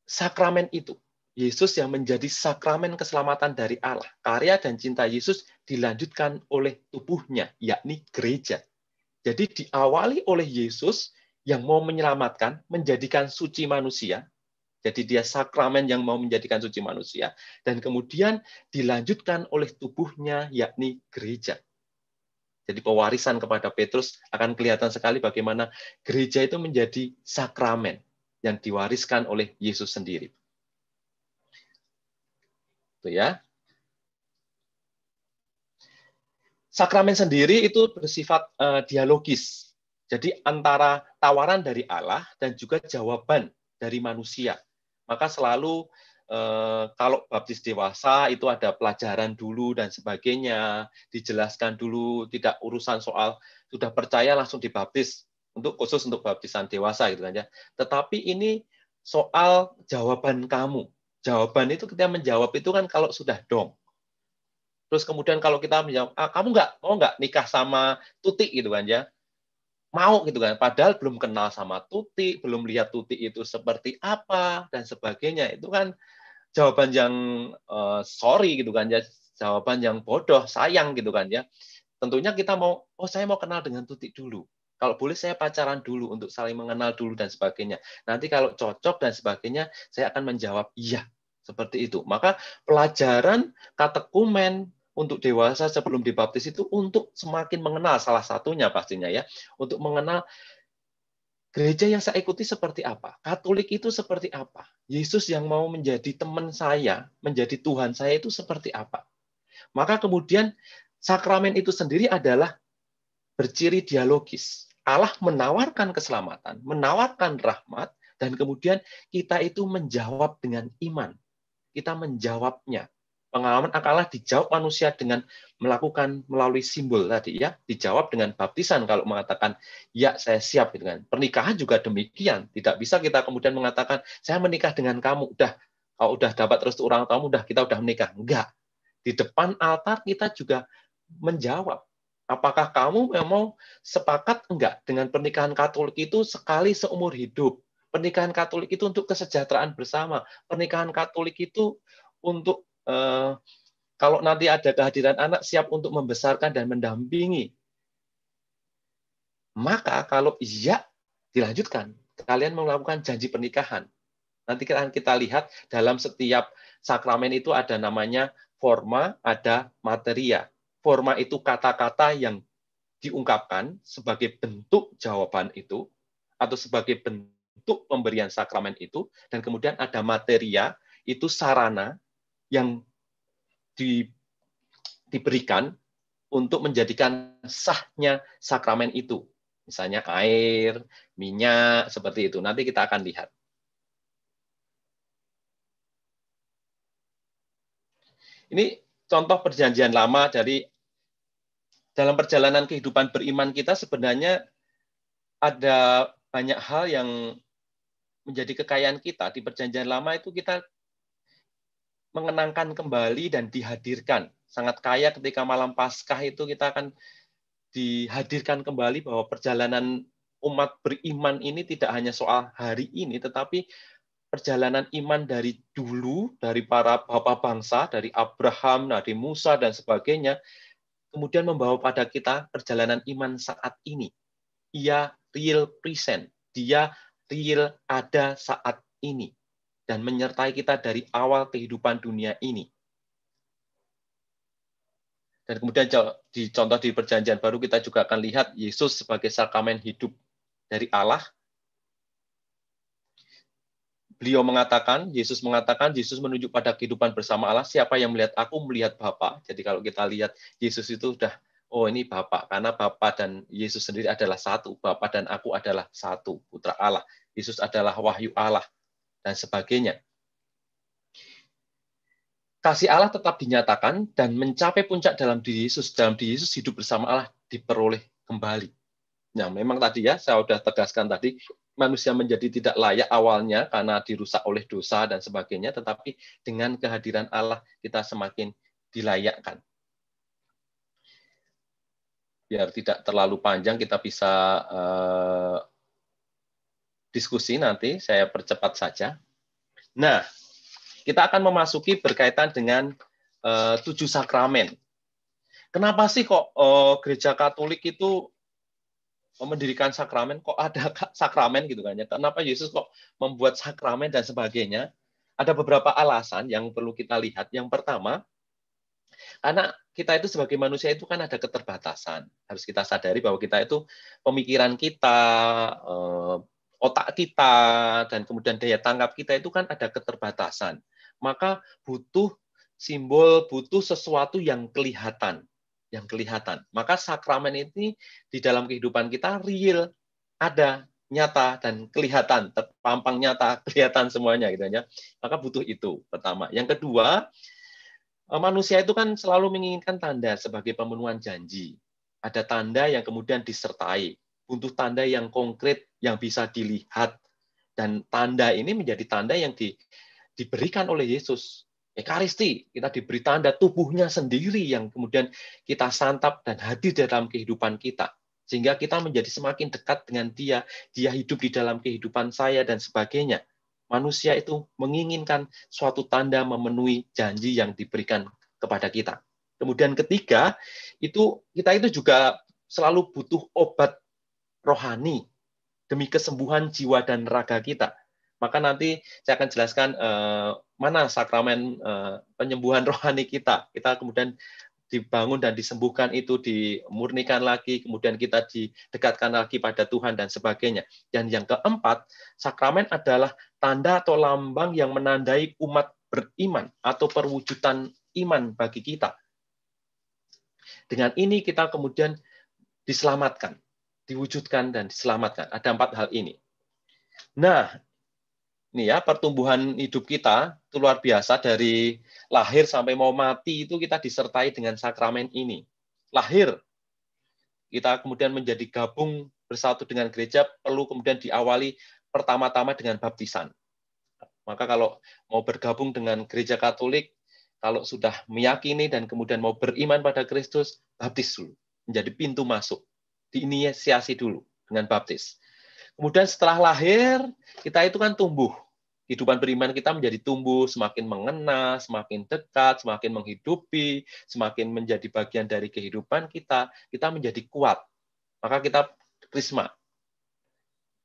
sakramen itu. Yesus yang menjadi sakramen keselamatan dari Allah. Karya dan cinta Yesus dilanjutkan oleh tubuhnya, yakni gereja. Jadi diawali oleh Yesus yang mau menyelamatkan, menjadikan suci manusia. Jadi dia sakramen yang mau menjadikan suci manusia. Dan kemudian dilanjutkan oleh tubuhnya, yakni gereja. Jadi pewarisan kepada Petrus akan kelihatan sekali bagaimana gereja itu menjadi sakramen yang diwariskan oleh Yesus sendiri. Itu ya. Sakramen sendiri itu bersifat dialogis. Jadi antara tawaran dari Allah dan juga jawaban dari manusia. Maka selalu kalau baptis dewasa itu ada pelajaran dulu dan sebagainya, dijelaskan dulu, tidak urusan soal sudah percaya langsung dibaptis, khusus untuk baptisan dewasa gitu kan ya. Tetapi ini soal jawaban kamu. Jawaban itu kita menjawab itu kan kalau sudah dong. Terus kemudian kalau kita menjawab, kamu mau nggak nikah sama Tuti gitu kan ya? Mau gitu kan. Padahal belum kenal sama Tuti, belum lihat Tuti itu seperti apa dan sebagainya. Itu kan jawaban yang sorry gitu kan ya, jawaban yang bodoh, sayang gitu kan ya. Tentunya kita mau, saya mau kenal dengan Tuti dulu. Kalau boleh saya pacaran dulu untuk saling mengenal dulu dan sebagainya. Nanti kalau cocok dan sebagainya, saya akan menjawab iya. Seperti itu. Maka pelajaran katekumen untuk dewasa sebelum dibaptis itu untuk semakin mengenal, salah satunya pastinya ya, untuk mengenal gereja yang saya ikuti seperti apa, Katolik itu seperti apa, Yesus yang mau menjadi teman saya, menjadi Tuhan saya itu seperti apa. Maka kemudian sakramen itu sendiri adalah berciri dialogis. Allah menawarkan keselamatan, menawarkan rahmat, dan kemudian kita itu menjawab dengan iman. Kita menjawabnya. Pengalaman Allah dijawab manusia dengan melakukan melalui simbol tadi ya, dijawab dengan baptisan kalau mengatakan ya saya siap gitu kan. Pernikahan juga demikian, tidak bisa kita kemudian mengatakan saya menikah dengan kamu, kalau udah dapat restu orang tuamu kita udah menikah. Enggak. Di depan altar kita juga menjawab apakah kamu memang sepakat enggak dengan pernikahan Katolik itu sekali seumur hidup. Pernikahan Katolik itu untuk kesejahteraan bersama. Pernikahan Katolik itu untuk kalau nanti ada kehadiran anak siap untuk membesarkan dan mendampingi. Maka kalau iya dilanjutkan, kalian melakukan janji pernikahan. Nanti kita lihat dalam setiap sakramen itu ada namanya forma, ada materia. Forma itu kata-kata yang diungkapkan sebagai bentuk jawaban itu atau sebagai bentuk pemberian sakramen itu, dan kemudian ada materia, itu sarana yang diberikan untuk menjadikan sahnya sakramen itu. Misalnya air, minyak, seperti itu. Nanti kita akan lihat. Ini contoh perjanjian lama dari dalam perjalanan kehidupan beriman kita sebenarnya ada banyak hal yang menjadi kekayaan kita. Di perjanjian lama itu kita mengenangkan kembali dan dihadirkan. Sangat kaya ketika malam Paskah itu kita akan dihadirkan kembali bahwa perjalanan umat beriman ini tidak hanya soal hari ini, tetapi perjalanan iman dari dulu, dari para bapak bangsa, dari Abraham, dari Musa, dan sebagainya, kemudian membawa pada kita perjalanan iman saat ini. Ia real present, dia real ada saat ini, dan menyertai kita dari awal kehidupan dunia ini. Dan kemudian di contoh di perjanjian baru kita juga akan lihat Yesus sebagai sakramen hidup dari Allah. Yesus mengatakan, Yesus menunjuk pada kehidupan bersama Allah, siapa yang melihat aku melihat Bapa. Jadi kalau kita lihat Yesus itu oh ini Bapa, karena Bapa dan Yesus sendiri adalah satu, Bapa dan aku adalah satu, Putra Allah, Yesus adalah wahyu Allah, dan sebagainya. Kasih Allah tetap dinyatakan dan mencapai puncak dalam diri Yesus. Dalam diri Yesus hidup bersama Allah diperoleh kembali. Nah, memang tadi ya, saya sudah tegaskan tadi, manusia menjadi tidak layak awalnya karena dirusak oleh dosa dan sebagainya, tetapi dengan kehadiran Allah kita semakin dilayakkan. Biar tidak terlalu panjang, kita bisa diskusi nanti, saya percepat saja. Nah, kita akan memasuki berkaitan dengan 7 sakramen. Kenapa sih kok gereja Katolik itu mendirikan sakramen, kok ada sakramen gitu kan ya? Kenapa Yesus kok membuat sakramen dan sebagainya? Ada beberapa alasan yang perlu kita lihat. Yang pertama, karena kita itu sebagai manusia itu kan ada keterbatasan. Harus kita sadari bahwa kita itu pemikiran kita, otak kita, dan kemudian daya tangkap kita itu kan ada keterbatasan. Maka butuh simbol, butuh sesuatu yang kelihatan. Maka sakramen ini di dalam kehidupan kita real, ada, nyata, dan kelihatan, terpampang nyata, kelihatan semuanya gitu ya. Maka butuh itu pertama. Yang kedua, manusia itu kan selalu menginginkan tanda sebagai pemenuhan janji. Ada tanda yang kemudian disertai, butuh tanda yang konkret yang bisa dilihat, dan tanda ini menjadi tanda yang diberikan oleh Yesus. Ekaristi, kita diberi tanda tubuhnya sendiri yang kemudian kita santap dan hadir dalam kehidupan kita. Sehingga kita menjadi semakin dekat dengan Dia, Dia hidup di dalam kehidupan saya, dan sebagainya. Manusia itu menginginkan suatu tanda memenuhi janji yang diberikan kepada kita. Kemudian ketiga, kita itu juga selalu butuh obat rohani demi kesembuhan jiwa dan raga kita. Maka nanti saya akan jelaskan mana sakramen penyembuhan rohani kita. Kita kemudian dibangun dan disembuhkan itu, dimurnikan lagi, kemudian kita didekatkan lagi pada Tuhan dan sebagainya. Dan yang keempat, sakramen adalah tanda atau lambang yang menandai umat beriman atau perwujudan iman bagi kita. Dengan ini kita kemudian diselamatkan, diwujudkan dan diselamatkan. Ada 4 hal ini. Nah, ini ya, pertumbuhan hidup kita itu luar biasa, dari lahir sampai mau mati itu kita disertai dengan sakramen ini. Lahir, kita kemudian menjadi gabung bersatu dengan gereja, perlu kemudian diawali pertama-tama dengan baptisan. Maka kalau mau bergabung dengan gereja Katolik, kalau sudah meyakini dan kemudian mau beriman pada Kristus, baptis dulu, menjadi pintu masuk, diinisiasi dulu dengan baptis. Kemudian setelah lahir, kita itu kan tumbuh. Kehidupan beriman kita menjadi tumbuh, semakin mengenal, semakin dekat, semakin menghidupi, semakin menjadi bagian dari kehidupan kita menjadi kuat. Maka kita krisma,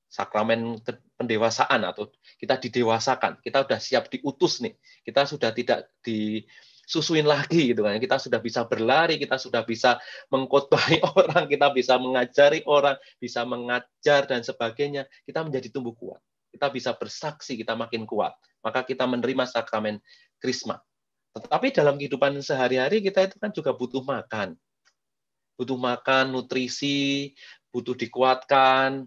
sakramen pendewasaan, atau kita didewasakan. Kita sudah siap diutus nih. Kita sudah tidak disusuin lagi gitu kan. Kita sudah bisa berlari, kita sudah bisa mengkhotbahi orang, kita bisa mengajari orang, bisa mengajar dan sebagainya. Kita menjadi tumbuh kuat. Kita bisa bersaksi, kita makin kuat. Maka kita menerima sakramen krisma. Tetapi dalam kehidupan sehari-hari kita itu kan juga butuh makan. Butuh makan, nutrisi, butuh dikuatkan.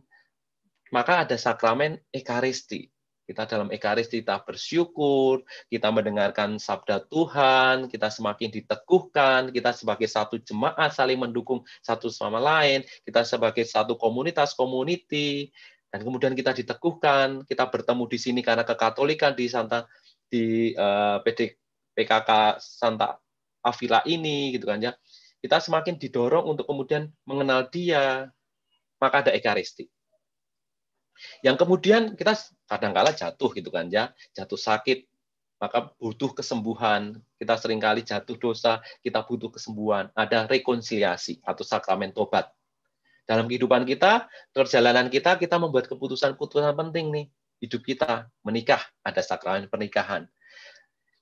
Maka ada sakramen ekaristi. Kita dalam ekaristi kita bersyukur, kita mendengarkan sabda Tuhan, kita semakin diteguhkan, kita sebagai satu jemaat saling mendukung satu sama lain, kita sebagai satu komunitas, community, dan kemudian kita diteguhkan, kita bertemu di sini karena kekatolikan di PKK Santa Avila ini, gitu kan ya. Kita semakin didorong untuk kemudian mengenal Dia, maka ada ekaristi. Yang kemudian kita kadang-kala jatuh gitu kan ya, jatuh sakit, maka butuh kesembuhan. Kita seringkali jatuh dosa, kita butuh kesembuhan. Ada rekonsiliasi atau sakramen tobat. Dalam kehidupan kita, perjalanan kita membuat keputusan-keputusan penting nih. Hidup kita, menikah, ada sakramen pernikahan.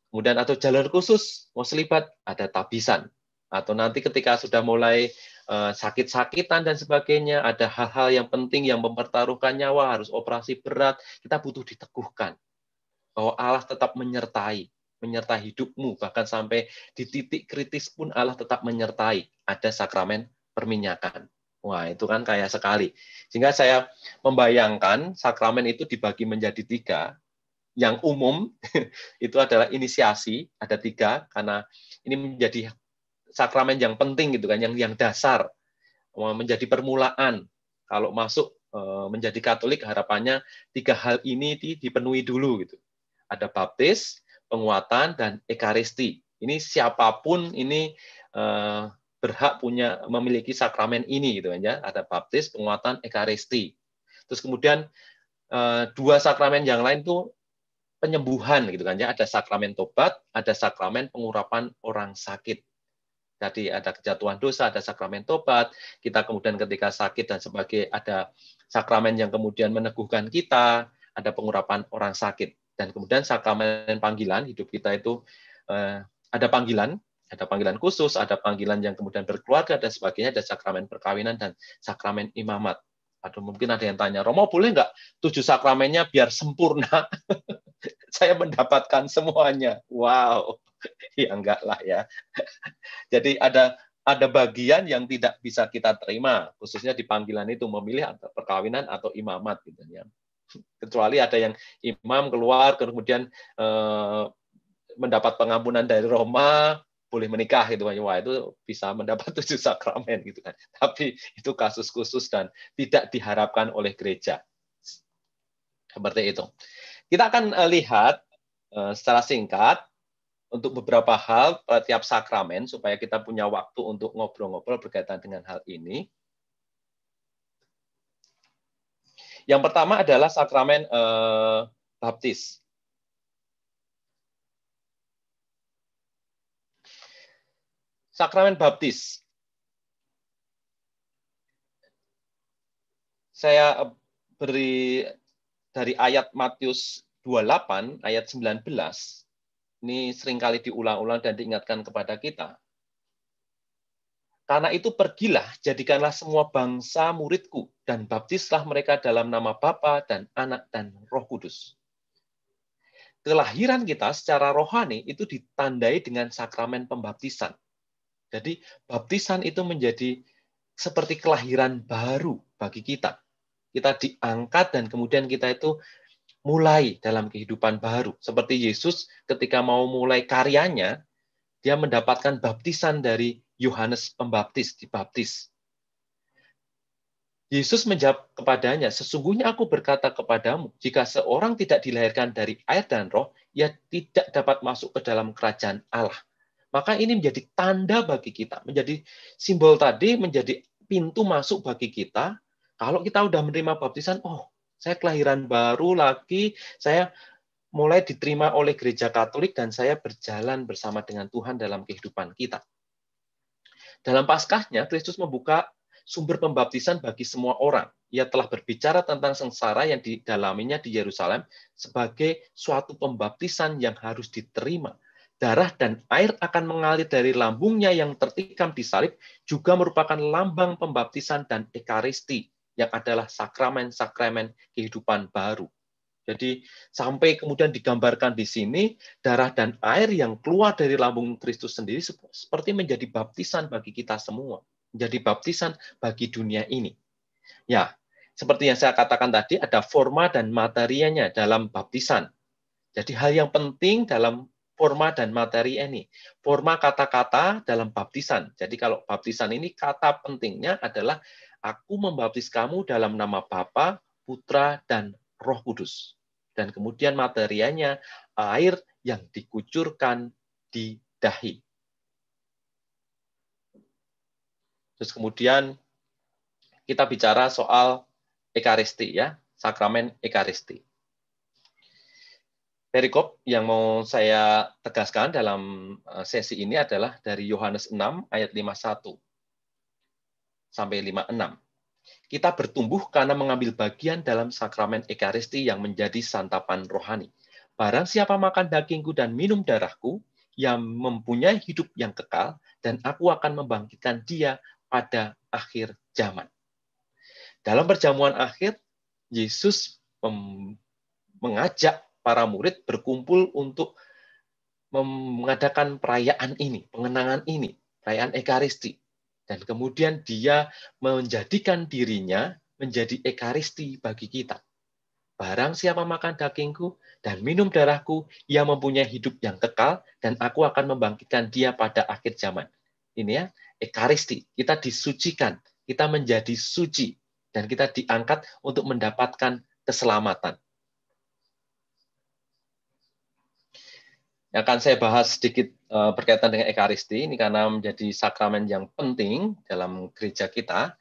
Kemudian atau jalur khusus, mau selibat, ada tabisan. Atau nanti ketika sudah mulai sakit-sakitan dan sebagainya, ada hal-hal yang penting yang mempertaruhkan nyawa, harus operasi berat, kita butuh diteguhkan. Bahwa Allah tetap menyertai. menyertai hidupmu, bahkan sampai di titik kritis pun Allah tetap menyertai. Ada sakramen perminyakan. Wah, itu kan kaya sekali. Sehingga saya membayangkan sakramen itu dibagi menjadi 3. Yang umum itu adalah inisiasi, ada 3, karena ini menjadi sakramen yang penting gitu kan, yang dasar, menjadi permulaan. Kalau masuk menjadi Katolik, harapannya 3 hal ini dipenuhi dulu gitu. Ada baptis, penguatan, dan ekaristi. Ini siapapun ini berhak memiliki sakramen ini gitu ya. Ada baptis, penguatan, ekaristi. Terus kemudian 2 sakramen yang lain tuh penyembuhan gitu kan ya. Ada sakramen tobat, ada sakramen pengurapan orang sakit. Jadi ada kejatuhan dosa, ada sakramen tobat, kita kemudian ketika sakit dan sebagai ada sakramen yang kemudian meneguhkan kita, ada pengurapan orang sakit. Dan kemudian sakramen panggilan, hidup kita itu ada panggilan khusus, ada panggilan yang kemudian berkeluarga dan sebagainya, ada sakramen perkawinan dan sakramen imamat. Atau mungkin ada yang tanya, Romo boleh nggak 7 sakramennya biar sempurna? Saya mendapatkan semuanya. Wow, ya enggak lah ya. Jadi ada bagian yang tidak bisa kita terima, khususnya di panggilan itu memilih antara perkawinan atau imamat gitu ya. Kecuali ada yang imam keluar kemudian mendapat pengampunan dari Roma, boleh menikah gitu. Wah, itu bisa mendapat 7 sakramen gitu kan. Tapi itu kasus khusus dan tidak diharapkan oleh gereja. Seperti itu. Kita akan lihat secara singkat untuk beberapa hal tiap sakramen supaya kita punya waktu untuk ngobrol-ngobrol berkaitan dengan hal ini. Yang pertama adalah sakramen baptis. Sakramen baptis. Saya beri dari ayat Matius 28, ayat 19. Ini seringkali diulang-ulang dan diingatkan kepada kita. Karena itu pergilah, jadikanlah semua bangsa muridku, dan baptislah mereka dalam nama Bapa dan Anak dan Roh Kudus. Kelahiran kita secara rohani itu ditandai dengan sakramen pembaptisan. Jadi baptisan itu menjadi seperti kelahiran baru bagi kita. Kita diangkat dan kemudian kita itu mulai dalam kehidupan baru. Seperti Yesus ketika mau mulai karyanya, dia mendapatkan baptisan dari Yohanes Pembaptis, dibaptis. Yesus menjawab kepadanya, sesungguhnya aku berkata kepadamu, jika seorang tidak dilahirkan dari air dan roh, ia tidak dapat masuk ke dalam kerajaan Allah. Maka ini menjadi tanda bagi kita, menjadi simbol tadi, menjadi pintu masuk bagi kita. Kalau kita udah menerima baptisan, oh, saya kelahiran baru lagi, saya mulai diterima oleh gereja Katolik dan saya berjalan bersama dengan Tuhan dalam kehidupan kita. Dalam Paskahnya, Kristus membuka sumber pembaptisan bagi semua orang. Ia telah berbicara tentang sengsara yang didalaminya di Yerusalem sebagai suatu pembaptisan yang harus diterima. Darah dan air akan mengalir dari lambungnya yang tertikam di salib, juga merupakan lambang pembaptisan dan ekaristi, yang adalah sakramen-sakramen kehidupan baru. Jadi sampai kemudian digambarkan di sini, darah dan air yang keluar dari lambung Kristus sendiri seperti menjadi baptisan bagi kita semua. Menjadi baptisan bagi dunia ini. Ya, seperti yang saya katakan tadi, ada forma dan materianya dalam baptisan. Jadi hal yang penting dalam forma dan materi ini. Forma kata-kata dalam baptisan. Jadi kalau baptisan ini kata pentingnya adalah aku membaptis kamu dalam nama Bapa, Putra, dan Roh Kudus. Dan kemudian materianya air yang dikucurkan di dahi. Terus kemudian kita bicara soal ekaristi ya, sakramen ekaristi. Perikop yang mau saya tegaskan dalam sesi ini adalah dari Yohanes 6 ayat 51 sampai 56. Kita bertumbuh karena mengambil bagian dalam sakramen ekaristi yang menjadi santapan rohani. Barang siapa makan dagingku dan minum darahku, yang mempunyai hidup yang kekal, dan aku akan membangkitkan dia pada akhir zaman. Dalam perjamuan akhir, Yesus mengajak para murid berkumpul untuk mengadakan perayaan ini, pengenangan ini, perayaan Ekaristi. Dan kemudian dia menjadikan dirinya menjadi Ekaristi bagi kita. Barang siapa makan dagingku dan minum darahku, ia mempunyai hidup yang kekal, dan aku akan membangkitkan dia pada akhir zaman. Ini ya, Ekaristi. Kita disucikan, kita menjadi suci, dan kita diangkat untuk mendapatkan keselamatan. Yang akan saya bahas sedikit berkaitan dengan Ekaristi, ini karena menjadi sakramen yang penting dalam gereja kita.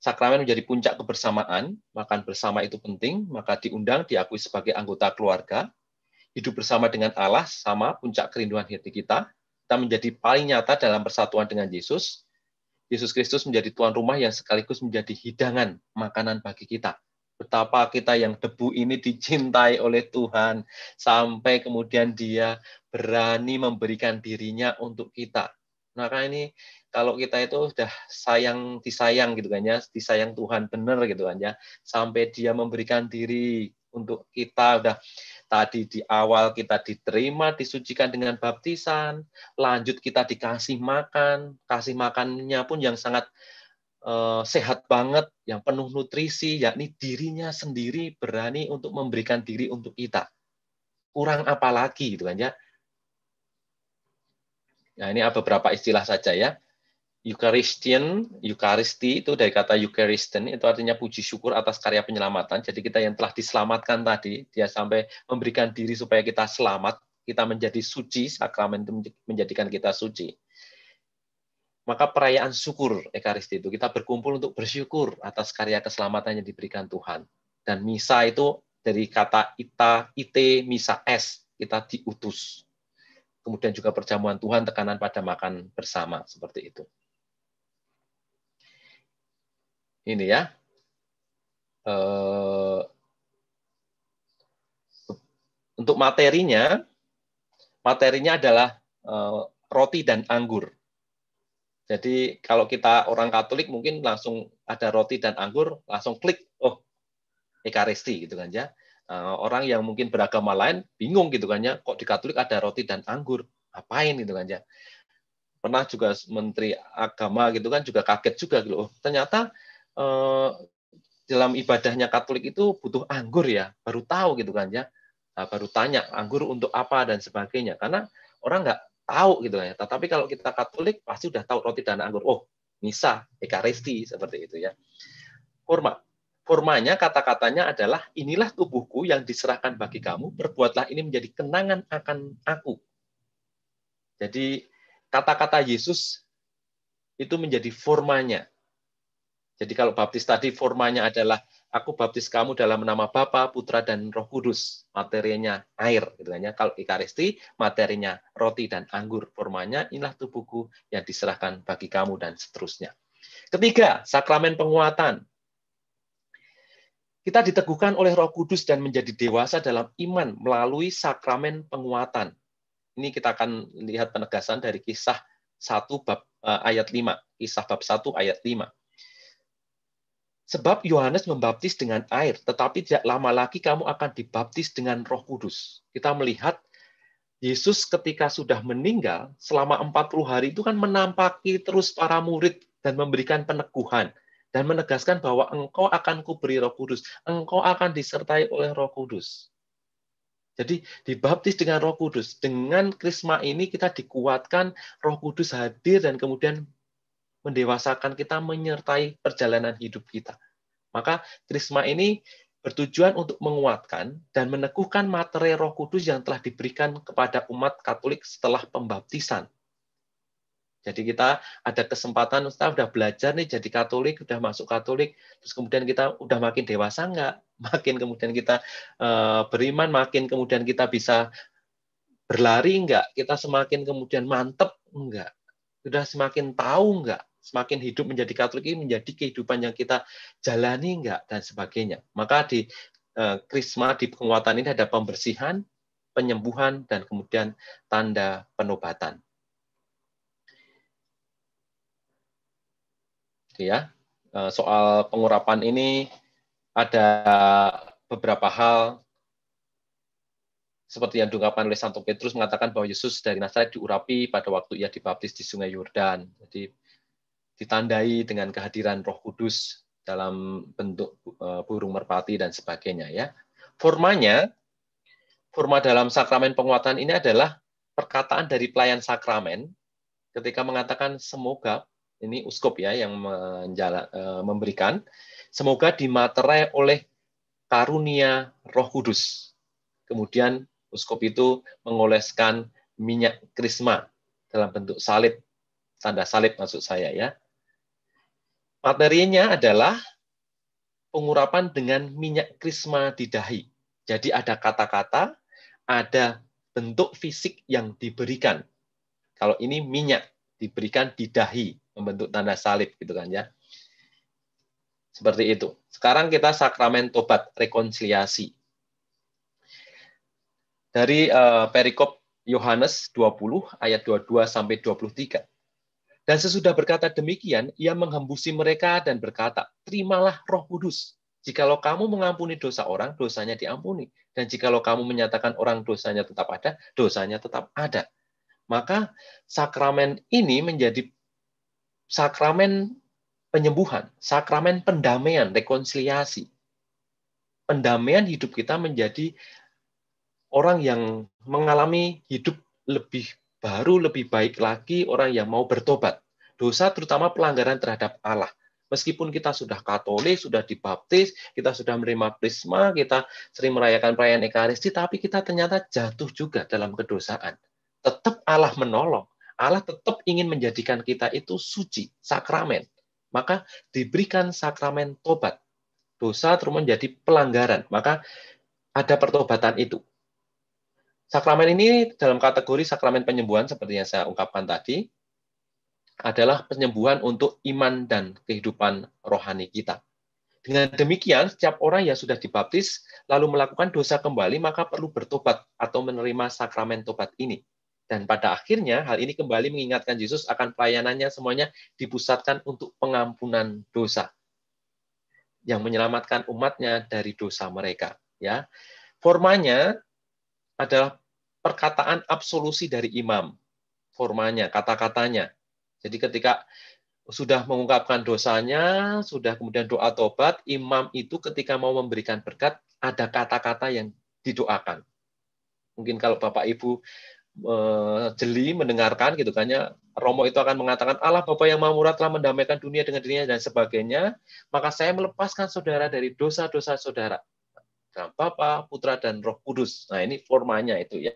Sakramen menjadi puncak kebersamaan, makan bersama itu penting, maka diundang, diakui sebagai anggota keluarga, hidup bersama dengan Allah sama puncak kerinduan hati kita. Kita menjadi paling nyata dalam persatuan dengan Yesus. Yesus Kristus menjadi tuan rumah yang sekaligus menjadi hidangan makanan bagi kita. Betapa kita yang debu ini dicintai oleh Tuhan, sampai kemudian dia berani memberikan dirinya untuk kita. Maka ini kalau kita itu udah disayang gitu kan ya, disayang Tuhan benar gitu kan ya, sampai dia memberikan diri untuk kita. Udah tadi di awal kita diterima, disucikan dengan baptisan, lanjut kita dikasih makan, kasih makannya pun yang sangat sehat banget, yang penuh nutrisi, yakni dirinya sendiri berani untuk memberikan diri untuk kita. Kurang apa lagi gitu kan ya. Nah, ini beberapa istilah saja ya. Eucharisti itu dari kata Eucharisten, itu artinya puji syukur atas karya penyelamatan. Jadi kita yang telah diselamatkan tadi, dia sampai memberikan diri supaya kita selamat, kita menjadi suci, sakramen itu menjadikan kita suci. Maka perayaan syukur Ekaristi itu, kita berkumpul untuk bersyukur atas karya keselamatan yang diberikan Tuhan. Dan misa itu dari kata ite, misa es, kita diutus. Kemudian juga perjamuan Tuhan, tekanan pada makan bersama, seperti itu. Ini ya. Untuk materinya adalah roti dan anggur. Jadi kalau kita orang Katolik mungkin langsung ada roti dan anggur, langsung klik, oh Ekaristi gitu kan ya. Orang yang mungkin beragama lain bingung gitu kan ya, kok di Katolik ada roti dan anggur, ngapain gitu kan ya. Pernah juga Menteri Agama gitu kan juga kaget juga gitu, oh ternyata dalam ibadahnya Katolik itu butuh anggur ya, baru tahu gitu kan ya. Nah, baru tanya anggur untuk apa dan sebagainya, karena orang nggak tahu gitu ya. Tetapi kalau kita Katolik pasti udah tahu roti dan anggur. Oh, misa, Ekaristi seperti itu ya. Formanya, kata-katanya adalah inilah tubuhku yang diserahkan bagi kamu, perbuatlah ini menjadi kenangan akan aku. Jadi kata-kata Yesus itu menjadi formanya. Jadi kalau baptis tadi formanya adalah aku baptis kamu dalam nama Bapa, Putra, dan Roh Kudus. Materinya air. Gitu kan ya. Kalau Ekaristi, materinya roti dan anggur. Formanya inilah tubuhku yang diserahkan bagi kamu, dan seterusnya. Ketiga, sakramen penguatan. Kita diteguhkan oleh Roh Kudus dan menjadi dewasa dalam iman melalui sakramen penguatan. Ini kita akan lihat penegasan dari Kisah 1 bab ayat 5. Kisah bab 1 ayat 5. Sebab Yohanes membaptis dengan air, tetapi tidak lama lagi kamu akan dibaptis dengan Roh Kudus. Kita melihat Yesus ketika sudah meninggal, selama 40 hari itu kan menampaki terus para murid dan memberikan peneguhan. Dan menegaskan bahwa engkau akan kuberi Roh Kudus. Engkau akan disertai oleh Roh Kudus. Jadi dibaptis dengan Roh Kudus. Dengan krisma ini kita dikuatkan, Roh Kudus hadir dan kemudian mendewasakan kita, menyertai perjalanan hidup kita. Maka krisma ini bertujuan untuk menguatkan dan meneguhkan materi Roh Kudus yang telah diberikan kepada umat Katolik setelah pembaptisan. Jadi kita ada kesempatan, kita udah belajar nih jadi Katolik, udah masuk Katolik, terus kemudian kita udah makin dewasa enggak? Makin kemudian kita beriman, makin kemudian kita bisa berlari enggak? Kita semakin kemudian mantep enggak? Sudah semakin tahu enggak? Semakin hidup menjadi Katolik ini menjadi kehidupan yang kita jalani enggak? Dan sebagainya. Maka di krisma, di penguatan ini ada pembersihan, penyembuhan, dan kemudian tanda penobatan. Ya, soal pengurapan ini ada beberapa hal seperti yang diungkapkan oleh Santo Petrus mengatakan bahwa Yesus dari Nazaret diurapi pada waktu ia dibaptis di Sungai Yordan. Jadi ditandai dengan kehadiran Roh Kudus dalam bentuk burung merpati dan sebagainya ya. Forma dalam sakramen penguatan ini adalah perkataan dari pelayan sakramen ketika mengatakan semoga, ini uskup ya yang memberikan, semoga dimaterai oleh karunia Roh Kudus. Kemudian uskup itu mengoleskan minyak krisma dalam bentuk salib, tanda salib maksud saya ya. Materinya adalah pengurapan dengan minyak krisma di dahi. Jadi ada kata-kata, ada bentuk fisik yang diberikan. Kalau ini minyak diberikan di dahi, membentuk tanda salib gitu kan ya. Seperti itu. Sekarang kita sakramen tobat rekonsiliasi. Dari perikop Yohanes 20 ayat 22 sampai 23. Dan sesudah berkata demikian, ia menghembusi mereka dan berkata, terimalah Roh Kudus. Jikalau kamu mengampuni dosa orang, dosanya diampuni. Dan jikalau kamu menyatakan orang dosanya tetap ada, dosanya tetap ada. Maka sakramen ini menjadi sakramen penyembuhan, sakramen pendamaian, rekonsiliasi. Pendamaian hidup kita menjadi orang yang mengalami hidup lebih baru, lebih baik lagi, orang yang mau bertobat. Dosa terutama pelanggaran terhadap Allah. Meskipun kita sudah Katolik, sudah dibaptis, kita sudah menerima krisma, kita sering merayakan perayaan Ekaristi, tapi kita ternyata jatuh juga dalam kedosaan. Tetap Allah menolong. Allah tetap ingin menjadikan kita itu suci, sakramen. Maka diberikan sakramen tobat. Dosa terus menjadi pelanggaran. Maka ada pertobatan itu. Sakramen ini dalam kategori sakramen penyembuhan seperti yang saya ungkapkan tadi, adalah penyembuhan untuk iman dan kehidupan rohani kita. Dengan demikian, setiap orang yang sudah dibaptis lalu melakukan dosa kembali, maka perlu bertobat atau menerima sakramen tobat ini. Dan pada akhirnya, hal ini kembali mengingatkan Yesus akan pelayanannya semuanya dipusatkan untuk pengampunan dosa yang menyelamatkan umatnya dari dosa mereka. Ya, formanya adalah perkataan absolusi dari imam. Formanya, kata-katanya. Jadi ketika sudah mengungkapkan dosanya, sudah kemudian doa tobat, imam itu ketika mau memberikan berkat, ada kata-kata yang didoakan. Mungkin kalau Bapak Ibu jeli mendengarkan gitu kan ya, Romo itu akan mengatakan Allah Bapa yang Maha Murah telah mendamaikan dunia dengan dirinya dan sebagainya, maka saya melepaskan saudara dari dosa-dosa saudara. Dalam Bapa, Putra, dan Roh Kudus. Nah, ini formanya itu ya.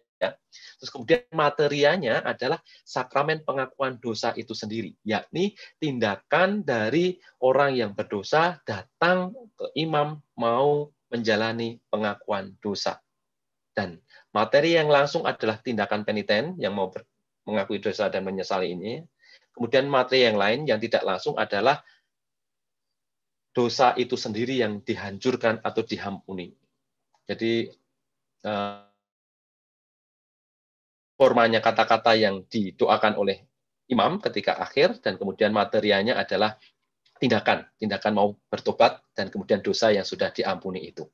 Terus kemudian materianya adalah sakramen pengakuan dosa itu sendiri, yakni tindakan dari orang yang berdosa datang ke imam mau menjalani pengakuan dosa. Dan materi yang langsung adalah tindakan peniten yang mau mengakui dosa dan menyesali ini. Kemudian materi yang lain yang tidak langsung adalah dosa itu sendiri yang dihancurkan atau diampuni. Jadi formanya kata-kata yang didoakan oleh imam ketika akhir, dan kemudian materianya adalah tindakan mau bertobat, dan kemudian dosa yang sudah diampuni itu.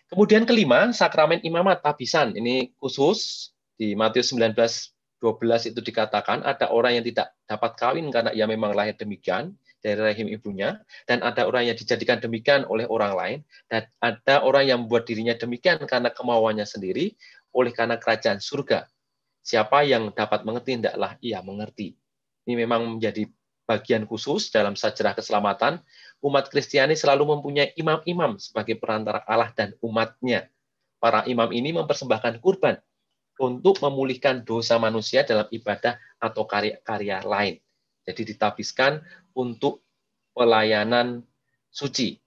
Kemudian kelima, sakramen imamat tabisan. Ini khusus di Matius 19:12 itu dikatakan ada orang yang tidak dapat kawin karena ia memang lahir demikian dari rahim ibunya, dan ada orang yang dijadikan demikian oleh orang lain, dan ada orang yang membuat dirinya demikian karena kemauannya sendiri, oleh karena kerajaan surga. Siapa yang dapat mengerti, hendaklah ia mengerti. Ini memang menjadi bagian khusus dalam sejarah keselamatan. Umat Kristiani selalu mempunyai imam-imam sebagai perantara Allah dan umatnya. Para imam ini mempersembahkan kurban untuk memulihkan dosa manusia dalam ibadah atau karya-karya lain. Jadi ditabiskan untuk pelayanan suci.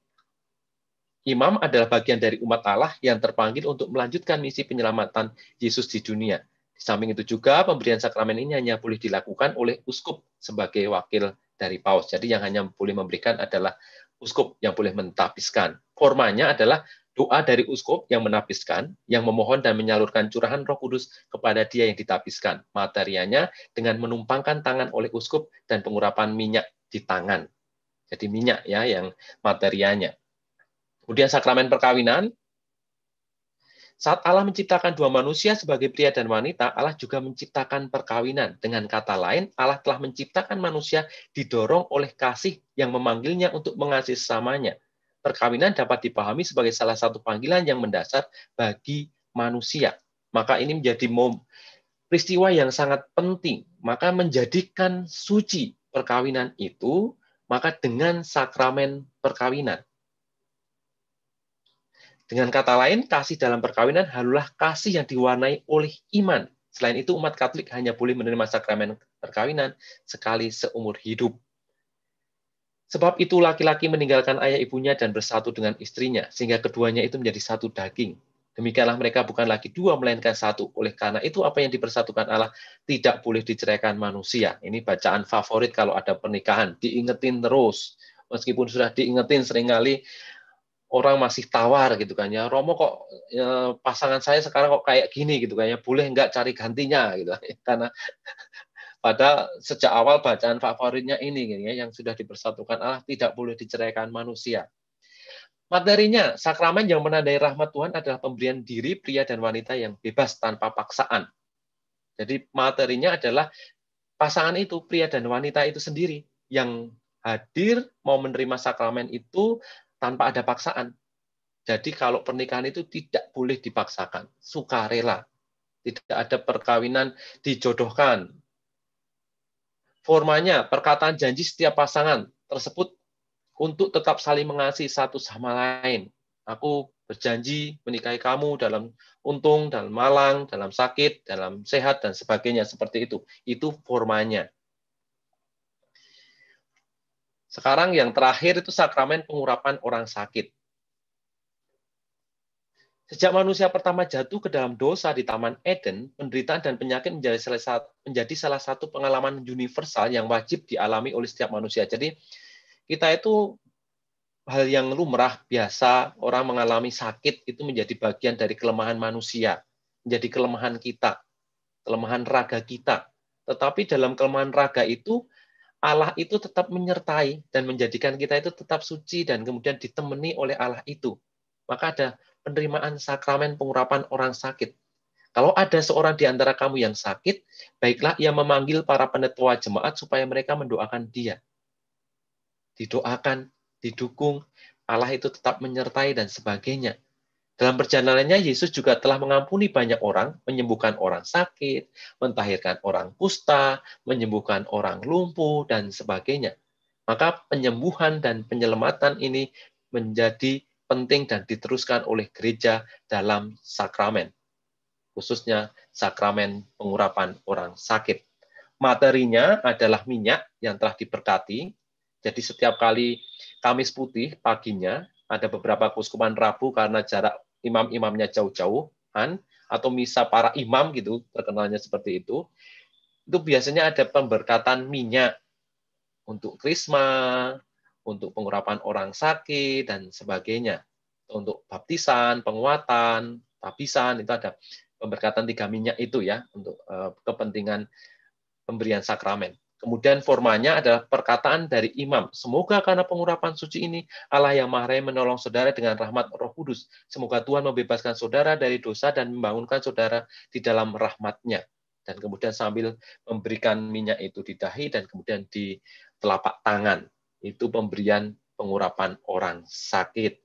Imam adalah bagian dari umat Allah yang terpanggil untuk melanjutkan misi penyelamatan Yesus di dunia. Di samping itu juga, pemberian sakramen ini hanya boleh dilakukan oleh uskup sebagai wakil dari paus. Jadi yang hanya boleh memberikan adalah uskup yang boleh mentabiskan. Formanya adalah doa dari uskup yang menabiskan, yang memohon dan menyalurkan curahan Roh Kudus kepada dia yang ditabiskan. Materianya dengan menumpangkan tangan oleh uskup dan pengurapan minyak di tangan. Jadi minyak ya yang materianya. Kemudian sakramen perkawinan. Saat Allah menciptakan dua manusia sebagai pria dan wanita, Allah juga menciptakan perkawinan. Dengan kata lain, Allah telah menciptakan manusia didorong oleh kasih yang memanggilnya untuk mengasihi sesamanya. Perkawinan dapat dipahami sebagai salah satu panggilan yang mendasar bagi manusia. Maka ini menjadi peristiwa yang sangat penting. Maka menjadikan suci perkawinan itu, maka dengan sakramen perkawinan. Dengan kata lain, kasih dalam perkawinan halulah kasih yang diwarnai oleh iman. Selain itu, umat Katolik hanya boleh menerima sakramen perkawinan sekali seumur hidup. Sebab itu laki-laki meninggalkan ayah ibunya dan bersatu dengan istrinya, sehingga keduanya itu menjadi satu daging. Demikianlah mereka bukan lagi dua, melainkan satu. Oleh karena itu, apa yang dipersatukan Allah tidak boleh diceraikan manusia. Ini bacaan favorit kalau ada pernikahan. Diingetin terus. Meskipun sudah diingetin seringkali, orang masih tawar gitu kan ya, Romo kok pasangan saya sekarang kok kayak gini gitu kan ya, boleh nggak cari gantinya gitu. Karena pada sejak awal bacaan favoritnya ini gitu ya, yang sudah dipersatukan Allah tidak boleh diceraikan manusia. Materinya, sakramen yang menandai rahmat Tuhan adalah pemberian diri pria dan wanita yang bebas tanpa paksaan. Jadi materinya adalah pasangan itu, pria dan wanita itu sendiri yang hadir mau menerima sakramen itu tanpa ada paksaan. Jadi kalau pernikahan itu tidak boleh dipaksakan, sukarela. Tidak ada perkawinan dijodohkan. Formanya, perkataan janji setiap pasangan tersebut untuk tetap saling mengasihi satu sama lain. Aku berjanji menikahi kamu dalam untung, dalam malang, dalam sakit, dalam sehat, dan sebagainya. Seperti itu. Itu formanya. Sekarang yang terakhir itu sakramen pengurapan orang sakit. Sejak manusia pertama jatuh ke dalam dosa di Taman Eden, penderitaan dan penyakit menjadi salah satu pengalaman universal yang wajib dialami oleh setiap manusia. Jadi kita itu hal yang lumrah, biasa, orang mengalami sakit itu menjadi bagian dari kelemahan manusia, menjadi kelemahan kita, kelemahan raga kita. Tetapi dalam kelemahan raga itu, Allah itu tetap menyertai dan menjadikan kita itu tetap suci dan kemudian ditemani oleh Allah itu. Maka ada penerimaan sakramen pengurapan orang sakit. Kalau ada seorang di antara kamu yang sakit, baiklah ia memanggil para penetua jemaat supaya mereka mendoakan dia. Didoakan, didukung, Allah itu tetap menyertai dan sebagainya. Dalam perjalanannya, Yesus juga telah mengampuni banyak orang, menyembuhkan orang sakit, mentahirkan orang kusta, menyembuhkan orang lumpuh, dan sebagainya. Maka penyembuhan dan penyelamatan ini menjadi penting dan diteruskan oleh gereja dalam sakramen, khususnya sakramen pengurapan orang sakit. Materinya adalah minyak yang telah diberkati, jadi setiap kali Kamis Putih paginya, ada beberapa keuskupan Rabu karena jarak imam-imamnya jauh-jauhan, atau misa para imam gitu, terkenalnya seperti itu biasanya ada pemberkatan minyak untuk krisma, untuk pengurapan orang sakit, dan sebagainya. Untuk baptisan, penguatan, tabisan, itu ada pemberkatan 3 minyak itu ya, untuk kepentingan pemberian sakramen. Kemudian formanya adalah perkataan dari imam. Semoga karena pengurapan suci ini, Allah yang Maha Raya menolong saudara dengan rahmat Roh Kudus. Semoga Tuhan membebaskan saudara dari dosa dan membangunkan saudara di dalam rahmat-Nya. Dan kemudian sambil memberikan minyak itu di dahi dan kemudian di telapak tangan. Itu pemberian pengurapan orang sakit.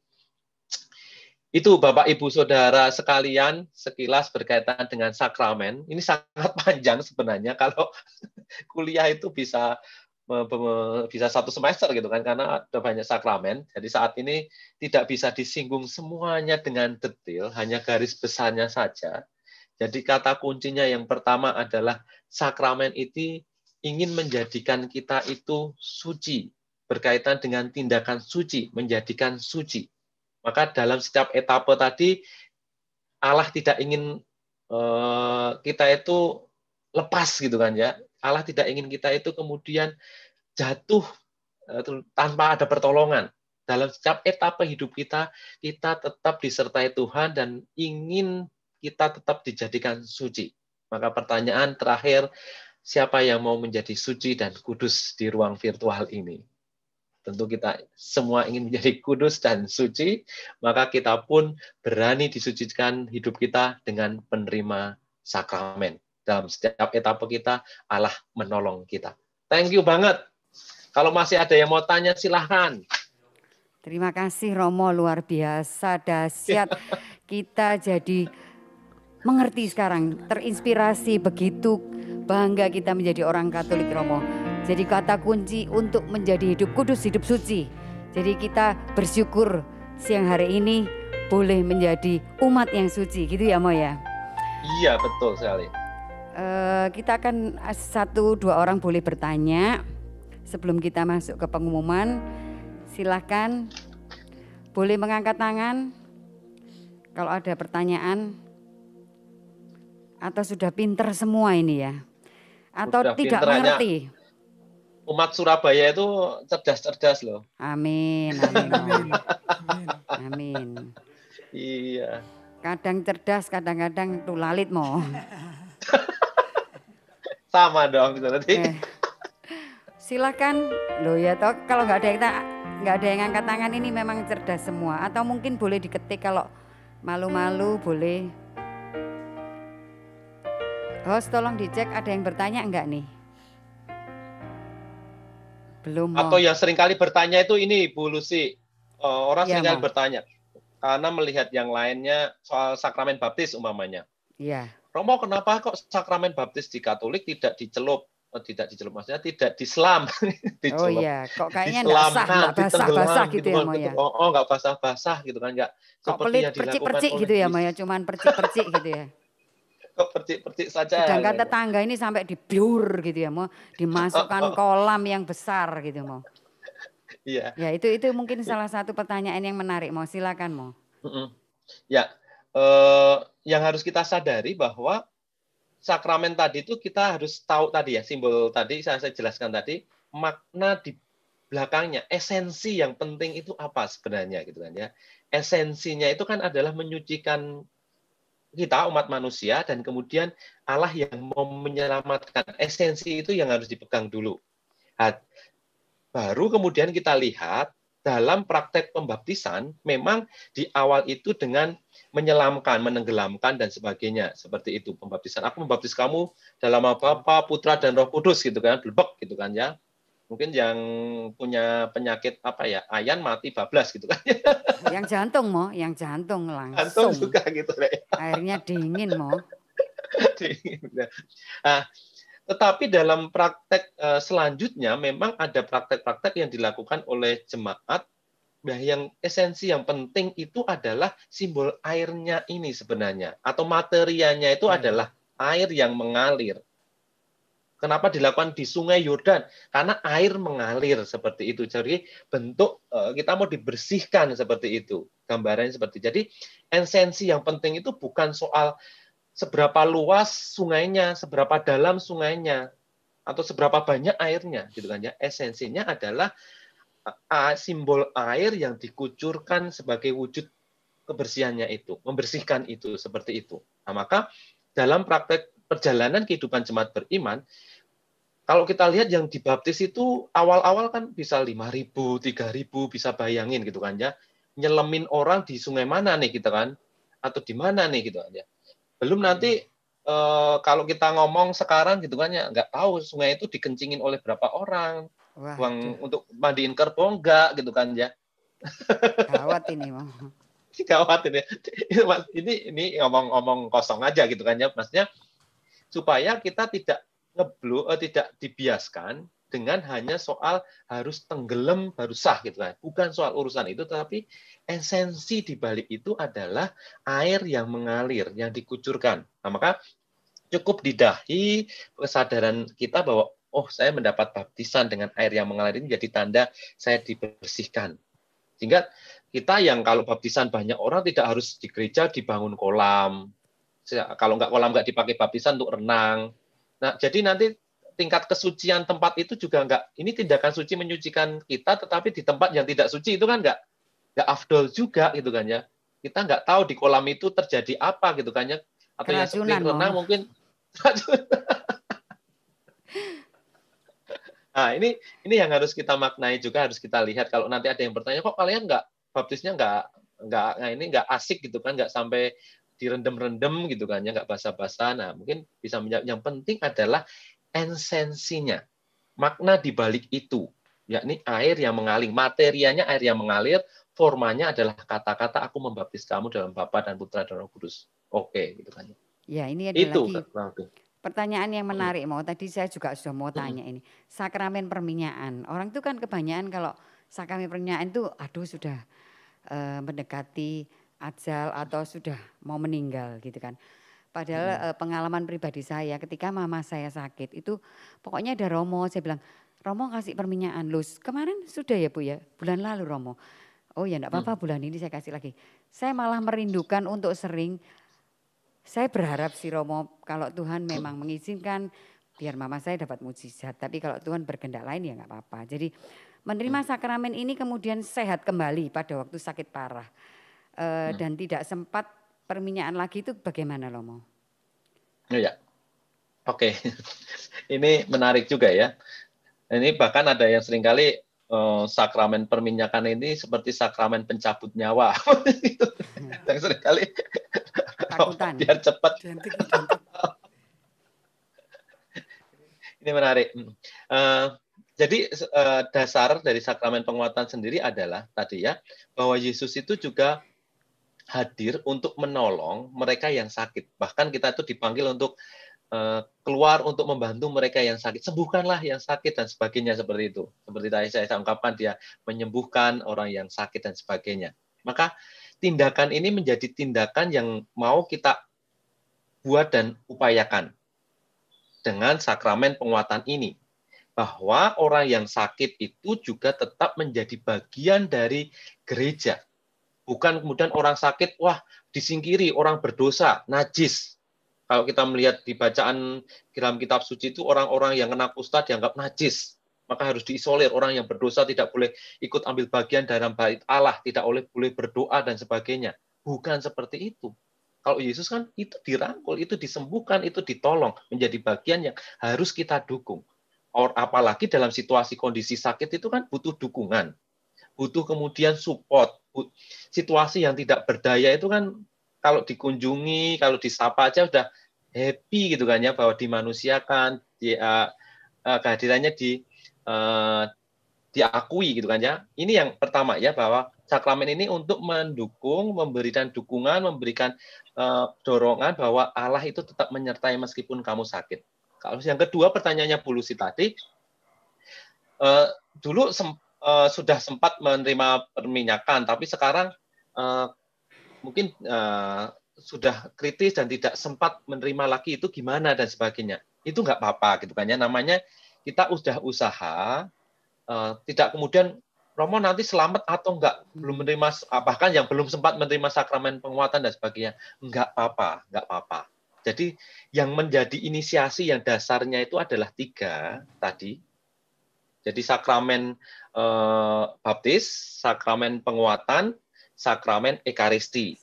Itu Bapak Ibu Saudara sekalian sekilas berkaitan dengan sakramen. Ini sangat panjang sebenarnya, kalau kuliah itu bisa 1 semester gitu kan, karena ada banyak sakramen. Jadi saat ini tidak bisa disinggung semuanya dengan detail, hanya garis besarnya saja. Jadi kata kuncinya yang pertama adalah sakramen itu ingin menjadikan kita itu suci, berkaitan dengan tindakan suci, menjadikan suci. Maka dalam setiap etape tadi, Allah tidak ingin kita itu lepas gitu kan ya. Allah tidak ingin kita itu kemudian jatuh tanpa ada pertolongan. Dalam setiap etape hidup kita, kita tetap disertai Tuhan dan ingin kita tetap dijadikan suci. Maka pertanyaan terakhir, siapa yang mau menjadi suci dan kudus di ruang virtual ini? tentu kita semua ingin menjadi kudus dan suci, maka kita pun berani disucikan hidup kita dengan penerima sakramen. Dalam setiap etapa kita, Allah menolong kita. Thank you banget. Kalau masih ada yang mau tanya, silahkan. Terima kasih Romo, luar biasa, dahsyat. Kita jadi mengerti sekarang, terinspirasi, begitu bangga kita menjadi orang Katolik, Romo. Jadi kata kunci untuk menjadi hidup kudus, hidup suci. Jadi kita bersyukur siang hari ini boleh menjadi umat yang suci, gitu ya Mo ya? Iya, betul sekali. Kita akan 1-2 orang boleh bertanya sebelum kita masuk ke pengumuman. Silahkan, boleh mengangkat tangan kalau ada pertanyaan. Atau sudah pinter semua ini ya? Atau Sudah tidak pinterannya. mengerti? Umat Surabaya itu cerdas-cerdas loh. Amin, amin, amin. Amin. Iya. Kadang cerdas, kadang-kadang tuh lalit Mo. Sama dong berarti. Silakan, loh ya toh kalau nggak ada yang angkat tangan ini memang cerdas semua. Atau mungkin boleh diketik kalau malu-malu boleh. Host tolong dicek ada yang bertanya enggak nih? Belum. Atau yang seringkali bertanya itu ini Bu Lucy. Orang ya, seringkali bertanya karena melihat yang lainnya soal sakramen baptis umpamanya. Iya. Romo, kenapa kok sakramen baptis di Katolik tidak dicelup? Tidak dicelup, maksudnya tidak dislam. Oh iya, kok kayaknya enggak sah, enggak basah-basah gitu ya Mo ya. Oh enggak basah-basah gitu kan, enggak. Kok pelit percik-percik gitu ya Mo ya, cuman percik-percik gitu ya. Kok percik-percik saja. Sedangkan tetangga ini sampai dibiur gitu ya Mo, dimasukkan kolam yang besar gitu Mo. Iya. Ya itu mungkin salah satu pertanyaan yang menarik Mo, silakan Mo. Ya, yang harus kita sadari bahwa sakramen tadi itu kita harus tahu tadi ya, simbol tadi saya jelaskan tadi, makna di belakangnya, esensi yang penting itu apa sebenarnya gitu kan ya. Esensinya itu kan adalah menyucikan kita umat manusia dan kemudian Allah yang mau menyelamatkan. Esensi itu yang harus dipegang dulu. Baru kemudian kita lihat dalam praktek pembaptisan memang di awal itu dengan menyelamkan, menenggelamkan dan sebagainya, seperti itu pembaptisan. Aku membaptis kamu dalam nama Bapa, Putra dan Roh Kudus gitu kan, blebek gitu kan ya. Mungkin yang punya penyakit apa ya, ayan mati bablas gitu kan. Yang jantung Mo, yang jantung langsung. Jantung juga gitu deh. Airnya dingin Mo. Dingin. Nah, tetapi dalam praktek selanjutnya memang ada praktek-praktek yang dilakukan oleh jemaat. Nah, yang esensi yang penting itu adalah simbol airnya ini sebenarnya. Atau materianya itu adalah air yang mengalir. Kenapa dilakukan di Sungai Yordan? Karena air mengalir seperti itu. Jadi bentuk kita mau dibersihkan seperti itu. Gambarannya seperti itu. Jadi esensi yang penting itu bukan soal seberapa luas sungainya, seberapa dalam sungainya, atau seberapa banyak airnya, gitu kan ya. Esensinya adalah simbol air yang dikucurkan sebagai wujud kebersihannya itu, membersihkan itu, seperti itu. Nah, maka dalam praktek perjalanan kehidupan jemaat beriman, kalau kita lihat yang dibaptis itu awal-awal kan bisa 5.000, 3.000, bisa bayangin gitu kan ya. Nyelemin orang di sungai mana nih gitu kan, atau di mana nih gitu kan ya. Belum nanti kalau kita ngomong sekarang gitu kan ya, nggak tahu sungai itu dikencingin oleh berapa orang. Uang untuk mandiin kerbau enggak gitu kan ya. Gawat ini Mo. Gawat ini. Ini ngomong kosong aja gitu kan ya. Maksudnya supaya kita tidak tidak dibiaskan dengan hanya soal harus tenggelam baru sah gitu kan. Bukan soal urusan itu, tetapi esensi di balik itu adalah air yang mengalir, yang dikucurkan. Nah, maka cukup didahi kesadaran kita bahwa oh, saya mendapat baptisan dengan air yang mengalir ini jadi tanda saya dibersihkan. Sehingga kita yang kalau baptisan banyak orang tidak harus di gereja dibangun kolam. Kalau kolam nggak dipakai baptisan untuk renang. Nah, jadi nanti tingkat kesucian tempat itu juga ini tindakan suci menyucikan kita, tetapi di tempat yang tidak suci itu kan nggak afdol juga gitu kan ya. Kita nggak tahu di kolam itu terjadi apa gitu kan ya. Atau yang sering renang mungkin Nah, ini yang harus kita maknai juga, harus kita lihat. Kalau nanti ada yang bertanya, kok kalian nggak baptisnya nggak asik gitu kan, nggak sampai direndam-rendam gitu kan, ya nggak basa-basa. Nah, mungkin bisa menjawab. Yang penting adalah esensinya, makna di balik itu, yakni air yang mengalir, materianya air yang mengalir, formanya adalah kata-kata aku membaptis kamu dalam Bapa dan Putra dan Roh Kudus. Oke, gitu kan. Ya, ini ada Itu lagi pertanyaan yang menarik, mau tadi saya juga sudah mau tanya ini. Sakramen perminyakan. Orang itu kan kebanyakan kalau sakramen perminyakan itu aduh sudah mendekati ajal atau sudah mau meninggal gitu kan. Padahal pengalaman pribadi saya ketika mama saya sakit itu pokoknya ada Romo, saya bilang Romo kasih perminyakan. Loh, kemarin sudah ya Bu ya, bulan lalu Romo. Oh ya enggak apa-apa, bulan ini saya kasih lagi. Saya malah merindukan untuk sering. Saya berharap si Romo kalau Tuhan memang mengizinkan biar mama saya dapat mujizat. Tapi kalau Tuhan berkehendak lain ya nggak apa-apa. Jadi menerima sakramen ini kemudian sehat kembali pada waktu sakit parah. Dan tidak sempat perminyakan lagi, itu bagaimana Romo? Ya, oke. Ini menarik juga ya. Ini bahkan ada yang seringkali sakramen perminyakan ini seperti sakramen pencabut nyawa. Yang seringkali Takutan. biar cepat. Ini menarik. Jadi dasar dari sakramen penguatan sendiri adalah tadi ya, bahwa Yesus itu juga hadir untuk menolong mereka yang sakit. Bahkan kita itu dipanggil untuk keluar untuk membantu mereka yang sakit. Sembuhkanlah yang sakit dan sebagainya, seperti itu. Seperti tadi saya ungkapkan, dia menyembuhkan orang yang sakit dan sebagainya. Maka tindakan ini menjadi tindakan yang mau kita buat dan upayakan dengan sakramen penguatan ini. Bahwa orang yang sakit itu juga tetap menjadi bagian dari gereja. Bukan kemudian orang sakit, wah disingkiri, orang berdosa, najis. Kalau kita melihat di bacaan dalam kitab suci itu, orang-orang yang kena kusta dianggap najis. Maka harus diisolir, orang yang berdosa tidak boleh ikut ambil bagian dalam bait Allah, tidak boleh berdoa dan sebagainya. Bukan seperti itu. Kalau Yesus kan itu dirangkul, itu disembuhkan, itu ditolong, menjadi bagian yang harus kita dukung. Apalagi dalam situasi kondisi sakit itu kan butuh dukungan, butuh kemudian support. Situasi yang tidak berdaya itu kan kalau dikunjungi, kalau disapa aja udah happy gitu kan ya, bahwa dimanusiakan, kehadirannya diakui gitu kan ya. Ini yang pertama ya, bahwa sakramen ini untuk mendukung, memberikan dukungan, memberikan dorongan bahwa Allah itu tetap menyertai meskipun kamu sakit. Kalau yang kedua, pertanyaannya Bu Lucy tadi, dulu sudah sempat menerima perminyakan, tapi sekarang mungkin sudah kritis dan tidak sempat menerima lagi, itu gimana dan sebagainya. Itu nggak apa-apa gitu kan ya. Namanya kita udah usaha, tidak kemudian Romo nanti selamat atau enggak, belum menerima, bahkan yang belum sempat menerima sakramen penguatan dan sebagainya, nggak apa-apa. Jadi yang menjadi inisiasi yang dasarnya itu adalah 3 tadi. Jadi sakramen baptis, sakramen penguatan, sakramen ekaristi.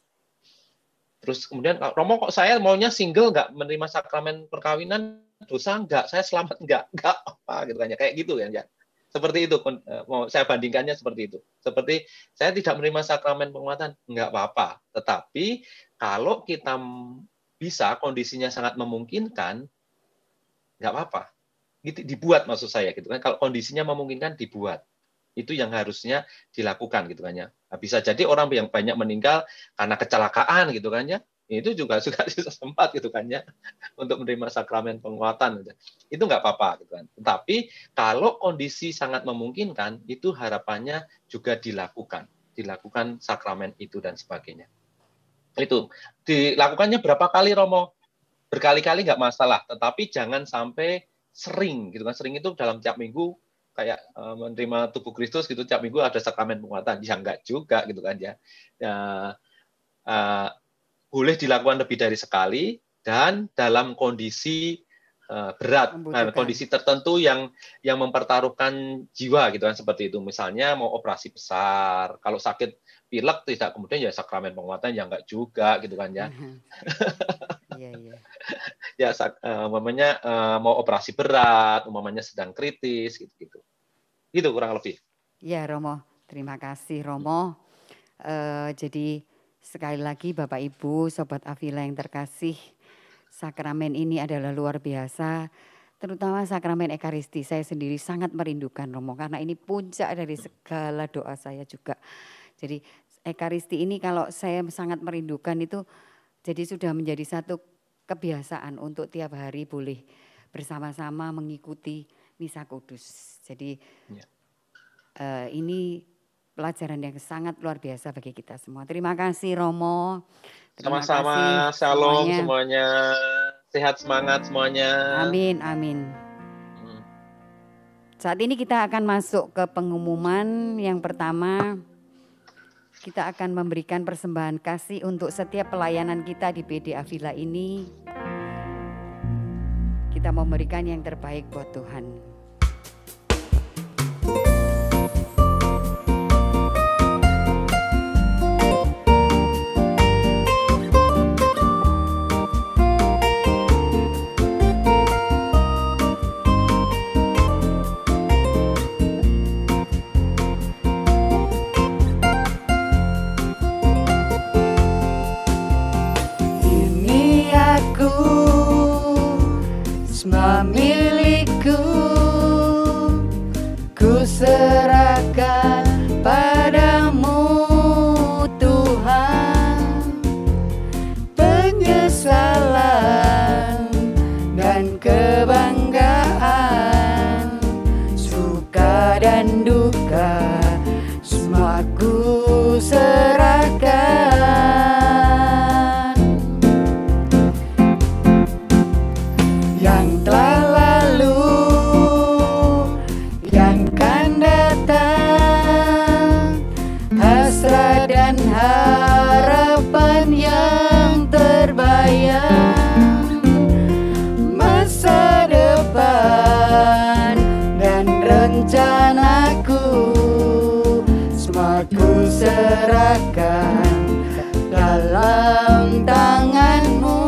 Terus kemudian, Romo kok saya maunya single, nggak menerima sakramen perkawinan, dosa nggak, saya selamat nggak apa gitu kan ya, kayak gitu kan ya. Seperti itu, mau saya bandingkannya seperti itu. Seperti saya tidak menerima sakramen penguatan, nggak apa-apa. Tetapi kalau kita bisa, kondisinya sangat memungkinkan, nggak apa-apa. Gitu, dibuat maksud saya gitu kan. Kalau kondisinya memungkinkan, dibuat. Itu yang harusnya dilakukan gitu kan ya. Nah, bisa jadi orang yang banyak meninggal karena kecelakaan gitu kan ya. Itu juga sempat gitu kan ya, untuk menerima sakramen penguatan gitu. Itu nggak apa-apa gitu kan. Tetapi kalau kondisi sangat memungkinkan, itu harapannya juga dilakukan sakramen itu dan sebagainya. Itu dilakukannya berapa kali Romo? Berkali-kali nggak masalah, tetapi jangan sampai sering gitu kan. Sering itu dalam tiap minggu kayak menerima tubuh Kristus gitu, tiap minggu ada sakramen penguatan. Ya enggak juga gitu kan ya. Boleh dilakukan lebih dari sekali dan dalam kondisi berat, kondisi tertentu yang mempertaruhkan jiwa gitu kan, seperti itu. Misalnya mau operasi besar, kalau sakit pilek tidak kemudian ya sakramen penguatan, ya enggak juga gitu kan ya. Iya. ya umpamanya mau operasi berat, umpamanya sedang kritis gitu-gitu. Gitu kurang lebih. Ya Romo, terima kasih Romo. Jadi sekali lagi Bapak Ibu, Sobat Avila yang terkasih, sakramen ini adalah luar biasa. Terutama sakramen Ekaristi, saya sendiri sangat merindukan Romo, karena ini puncak dari segala doa saya juga. Jadi Ekaristi ini kalau saya sangat merindukan itu, jadi sudah menjadi satu kebiasaan untuk tiap hari boleh bersama-sama mengikuti Misa Kudus. Jadi ini pelajaran yang sangat luar biasa bagi kita semua. Terima kasih Romo. Terima Sama-sama, kasih shalom semuanya. Sehat semangat semuanya. Amin, amin. Saat ini kita akan masuk ke pengumuman. Yang pertama, kita akan memberikan persembahan kasih untuk setiap pelayanan kita di PD Avila ini. Kita memberikan yang terbaik buat Tuhan. Semua milikku ku serahkan padamu Tuhan. Penyesalan dan kebanggaan, suka dan duka, semua ku serahkan. Dan harapan yang terbayang, masa depan dan rencanaku, semua ku serahkan dalam tanganmu.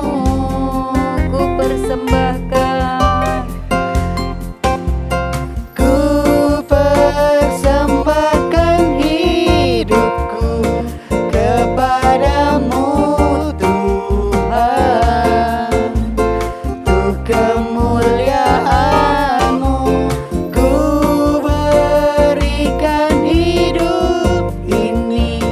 Ku persembahkan, ku persembahkan hidupku kepadamu Tuhan, untuk kemuliaan-Mu ku berikan hidup ini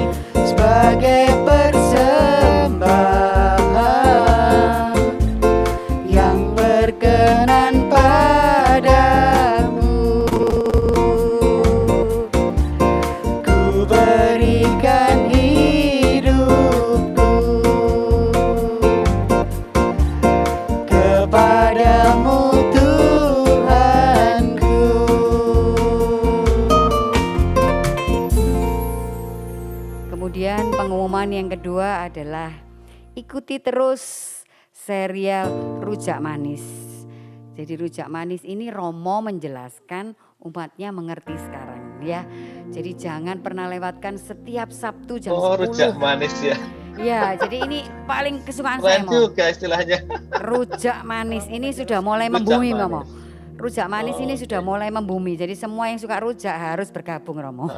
sebagai persembahan yang berkenan padamu. Ku berikan kepadamu Tuhanku. Kemudian pengumuman yang kedua adalah ikuti terus serial Rujak Manis. Jadi Rujak Manis ini Romo menjelaskan, umatnya mengerti sekarang ya. Jadi jangan pernah lewatkan setiap Sabtu jam 10. Rujak manis ya. Ya, jadi ini paling kesukaan Keren saya, Mo. juga istilahnya. Rujak manis ini sudah mulai membumi, Romo. Rujak manis ini sudah mulai membumi. Jadi semua yang suka rujak harus bergabung, Romo.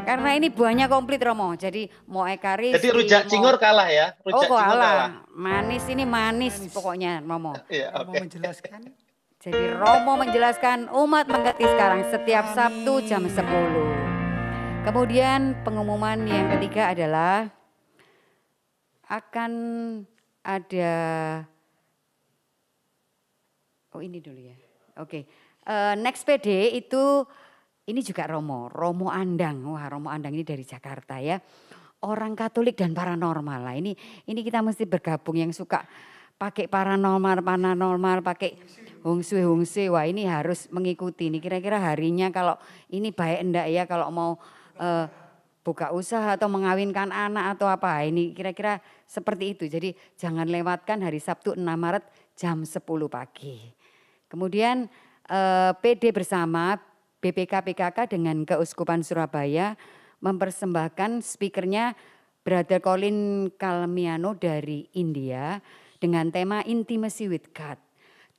Karena ini buahnya komplit, Romo. Jadi mau ekaristi. Jadi rujak cingur kalah ya? Rujak cingur kalah. Manis ini manis pokoknya, Romo. Iya, Romo menjelaskan. Jadi Romo menjelaskan, umat mengerti sekarang setiap Sabtu jam 10. Kemudian pengumuman yang ketiga adalah akan ada, ini dulu ya. Oke. Next PD itu ini juga Romo Andang. Wah, Romo Andang ini dari Jakarta ya. Orang Katolik dan paranormal lah. Ini kita mesti bergabung yang suka pakai paranormal, pakai hungsui. Wah, ini harus mengikuti. Ini kira-kira harinya kalau ini baik enggak ya kalau mau buka usaha atau mengawinkan anak atau apa. Ini kira-kira seperti itu. Jadi jangan lewatkan hari Sabtu 6 Maret jam 10 pagi. Kemudian PD bersama BPK PKK dengan Keuskupan Surabaya mempersembahkan speakernya Brother Colin Kalmiano dari India dengan tema Intimacy with God.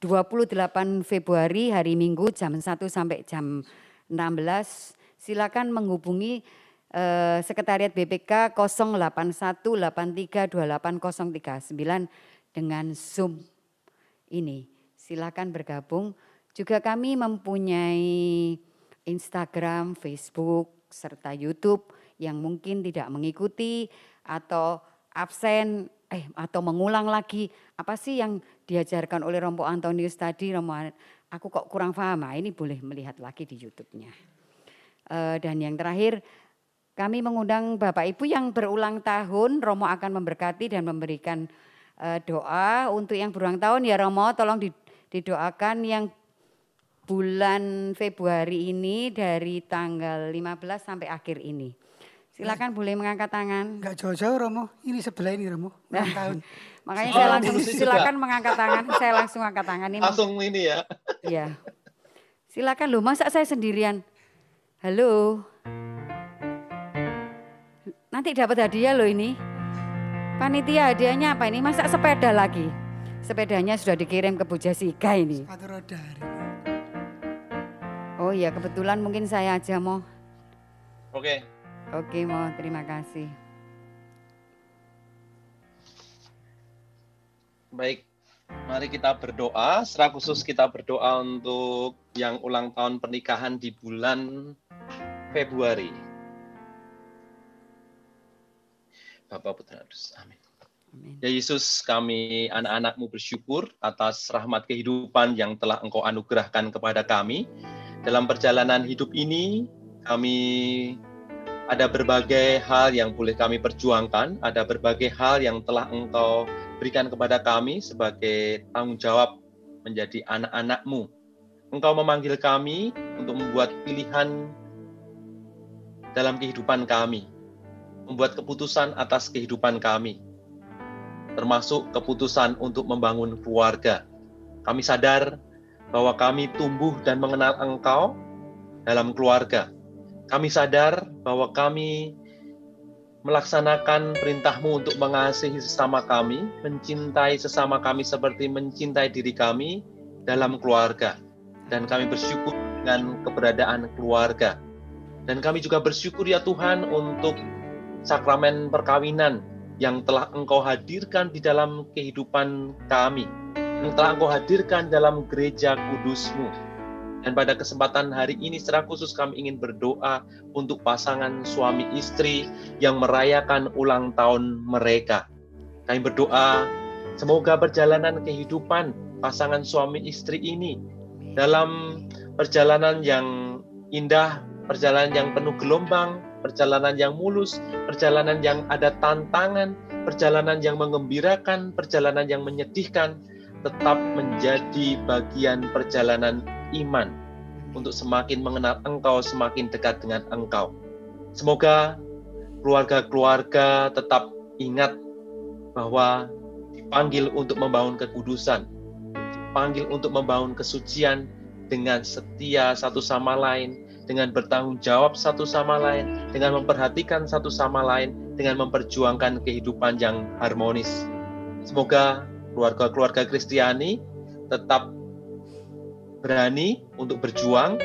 28 Februari hari Minggu jam 1 sampai jam 16. Silakan menghubungi Sekretariat BPK 0818328039 dengan Zoom ini. Silakan bergabung. Juga kami mempunyai Instagram, Facebook, serta YouTube yang mungkin tidak mengikuti atau absen atau mengulang lagi apa sih yang diajarkan oleh Romo Antonius tadi. Aku kok kurang paham. Ini boleh melihat lagi di YouTube-nya. Dan yang terakhir, kami mengundang Bapak Ibu yang berulang tahun. Romo akan memberkati dan memberikan doa untuk yang berulang tahun. Ya Romo, tolong didoakan yang bulan Februari ini dari tanggal 15 sampai akhir ini. Silakan boleh mengangkat tangan. Enggak jauh-jauh Romo, ini sebelah ini Romo, ulang tahun. Makanya saya langsung silakan mengangkat tangan, saya langsung angkat tangan ini. Langsung ini ya. Iya. Silakan loh, masa saya sendirian. Halo. Nanti dapat hadiah loh ini. Panitia hadiahnya apa ini? Masa sepeda lagi? Sepedanya sudah dikirim ke Bu Jessica ini. Sepatu roda hari ini. Oh iya, kebetulan mungkin saya aja mau. Oke. Oke, mau terima kasih. Baik, mari kita berdoa. Secara khusus kita berdoa untuk yang ulang tahun pernikahan di bulan Februari. Bapa, Putra, Kudus. Amin. Amin. Ya Yesus, kami anak-anak-Mu bersyukur atas rahmat kehidupan yang telah Engkau anugerahkan kepada kami. Dalam perjalanan hidup ini, kami ada berbagai hal yang boleh kami perjuangkan, ada berbagai hal yang telah Engkau berikan kepada kami sebagai tanggung jawab menjadi anak-anak-Mu. Engkau memanggil kami untuk membuat pilihan dalam kehidupan kami, membuat keputusan atas kehidupan kami, termasuk keputusan untuk membangun keluarga. Kami sadar bahwa kami tumbuh dan mengenal Engkau dalam keluarga. Kami sadar bahwa kami melaksanakan perintah-Mu untuk mengasihi sesama kami, mencintai sesama kami seperti mencintai diri kami dalam keluarga. Dan kami bersyukur dengan keberadaan keluarga. Dan kami juga bersyukur ya Tuhan untuk sakramen perkawinan yang telah Engkau hadirkan di dalam kehidupan kami, yang telah Engkau hadirkan dalam gereja kudus-Mu. Dan pada kesempatan hari ini secara khusus kami ingin berdoa untuk pasangan suami istri yang merayakan ulang tahun mereka. Kami berdoa semoga perjalanan kehidupan pasangan suami istri ini dalam perjalanan yang indah, perjalanan yang penuh gelombang, perjalanan yang mulus, perjalanan yang ada tantangan, perjalanan yang mengembirakan, perjalanan yang menyedihkan, tetap menjadi bagian perjalanan iman untuk semakin mengenal Engkau, semakin dekat dengan Engkau. Semoga keluarga-keluarga tetap ingat bahwa dipanggil untuk membangun kekudusan, dipanggil untuk membangun kesucian dengan setia satu sama lain, dengan bertanggung jawab satu sama lain, dengan memperhatikan satu sama lain, dengan memperjuangkan kehidupan yang harmonis. Semoga keluarga-keluarga Kristiani tetap berani untuk berjuang,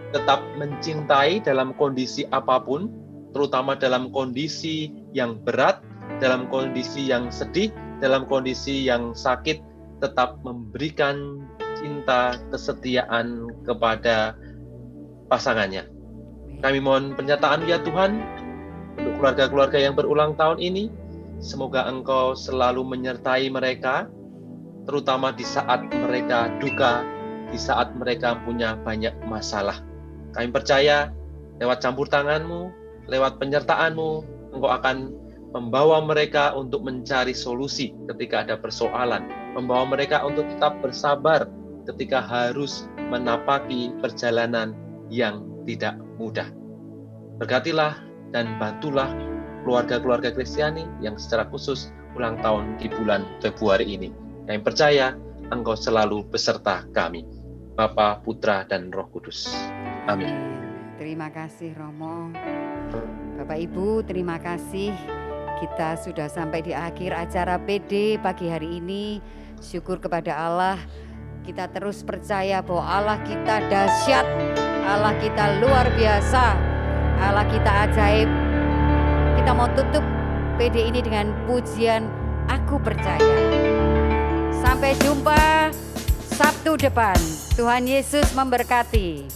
tetap mencintai dalam kondisi apapun, terutama dalam kondisi yang berat, dalam kondisi yang sedih, dalam kondisi yang sakit, tetap memberikan cinta, kesetiaan kepada pasangannya. Kami mohon penyertaan ya Tuhan untuk keluarga-keluarga yang berulang tahun ini. Semoga Engkau selalu menyertai mereka, terutama di saat mereka duka, di saat mereka punya banyak masalah. Kami percaya lewat campur tangan-Mu, lewat penyertaan-Mu, Engkau akan membawa mereka untuk mencari solusi ketika ada persoalan, membawa mereka untuk tetap bersabar ketika harus menapaki perjalanan yang tidak mudah. Berkatilah dan bantulah keluarga-keluarga Kristiani yang secara khusus ulang tahun di bulan Februari ini. Kami percaya Engkau selalu beserta kami, Bapa, Putra, dan Roh Kudus. Amin. Terima kasih Romo. Bapak Ibu, terima kasih. Kita sudah sampai di akhir acara PD pagi hari ini. Syukur kepada Allah. Kita terus percaya bahwa Allah kita dahsyat, Allah kita luar biasa, Allah kita ajaib. Kita mau tutup PD ini dengan pujian Aku Percaya. Sampai jumpa Sabtu depan. Tuhan Yesus memberkati.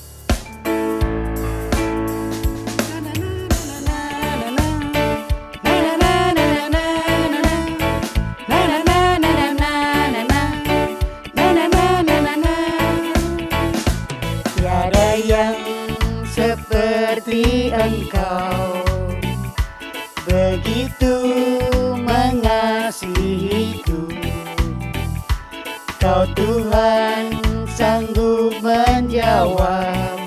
Tiada yang seperti Engkau, begitu mengasihiku. Kau Tuhan sanggup menjawab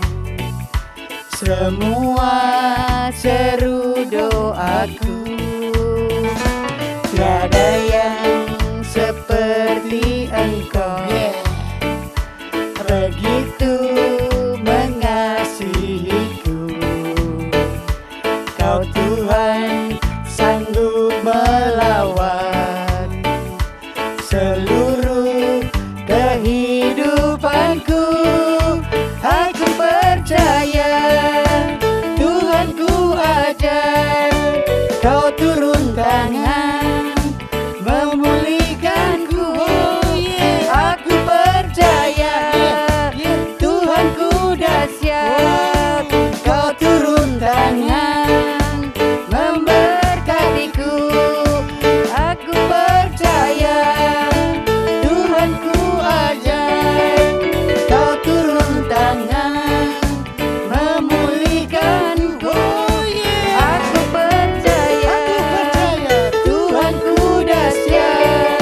semua seru doaku. Tiada yang seperti Engkau, begitu mengasihiku. Kau Tuhan sanggup melawat seluruh kehidupanku. Aku percaya Tuhanku ajar, Kau turun tangan memulihkanku. Aku percaya Tuhanku dahsyat, Kau turun tangan memberkatiku. Aku percaya Tuhanku ajar, Kau turun tangan memulihkanku. Aku percaya Tuhanku dahsyat,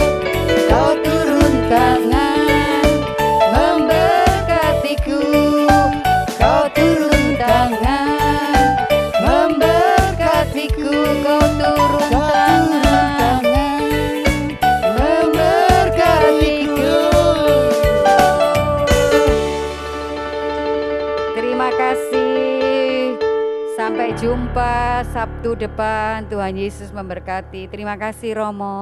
Kau turun tangan memberkatiku. Kau turun tangan memberkatiku. Kau turun tangan memberkatiku. Terima kasih. Sampai jumpa Sabtu depan. Tuhan Yesus memberkati. Terima kasih Romo.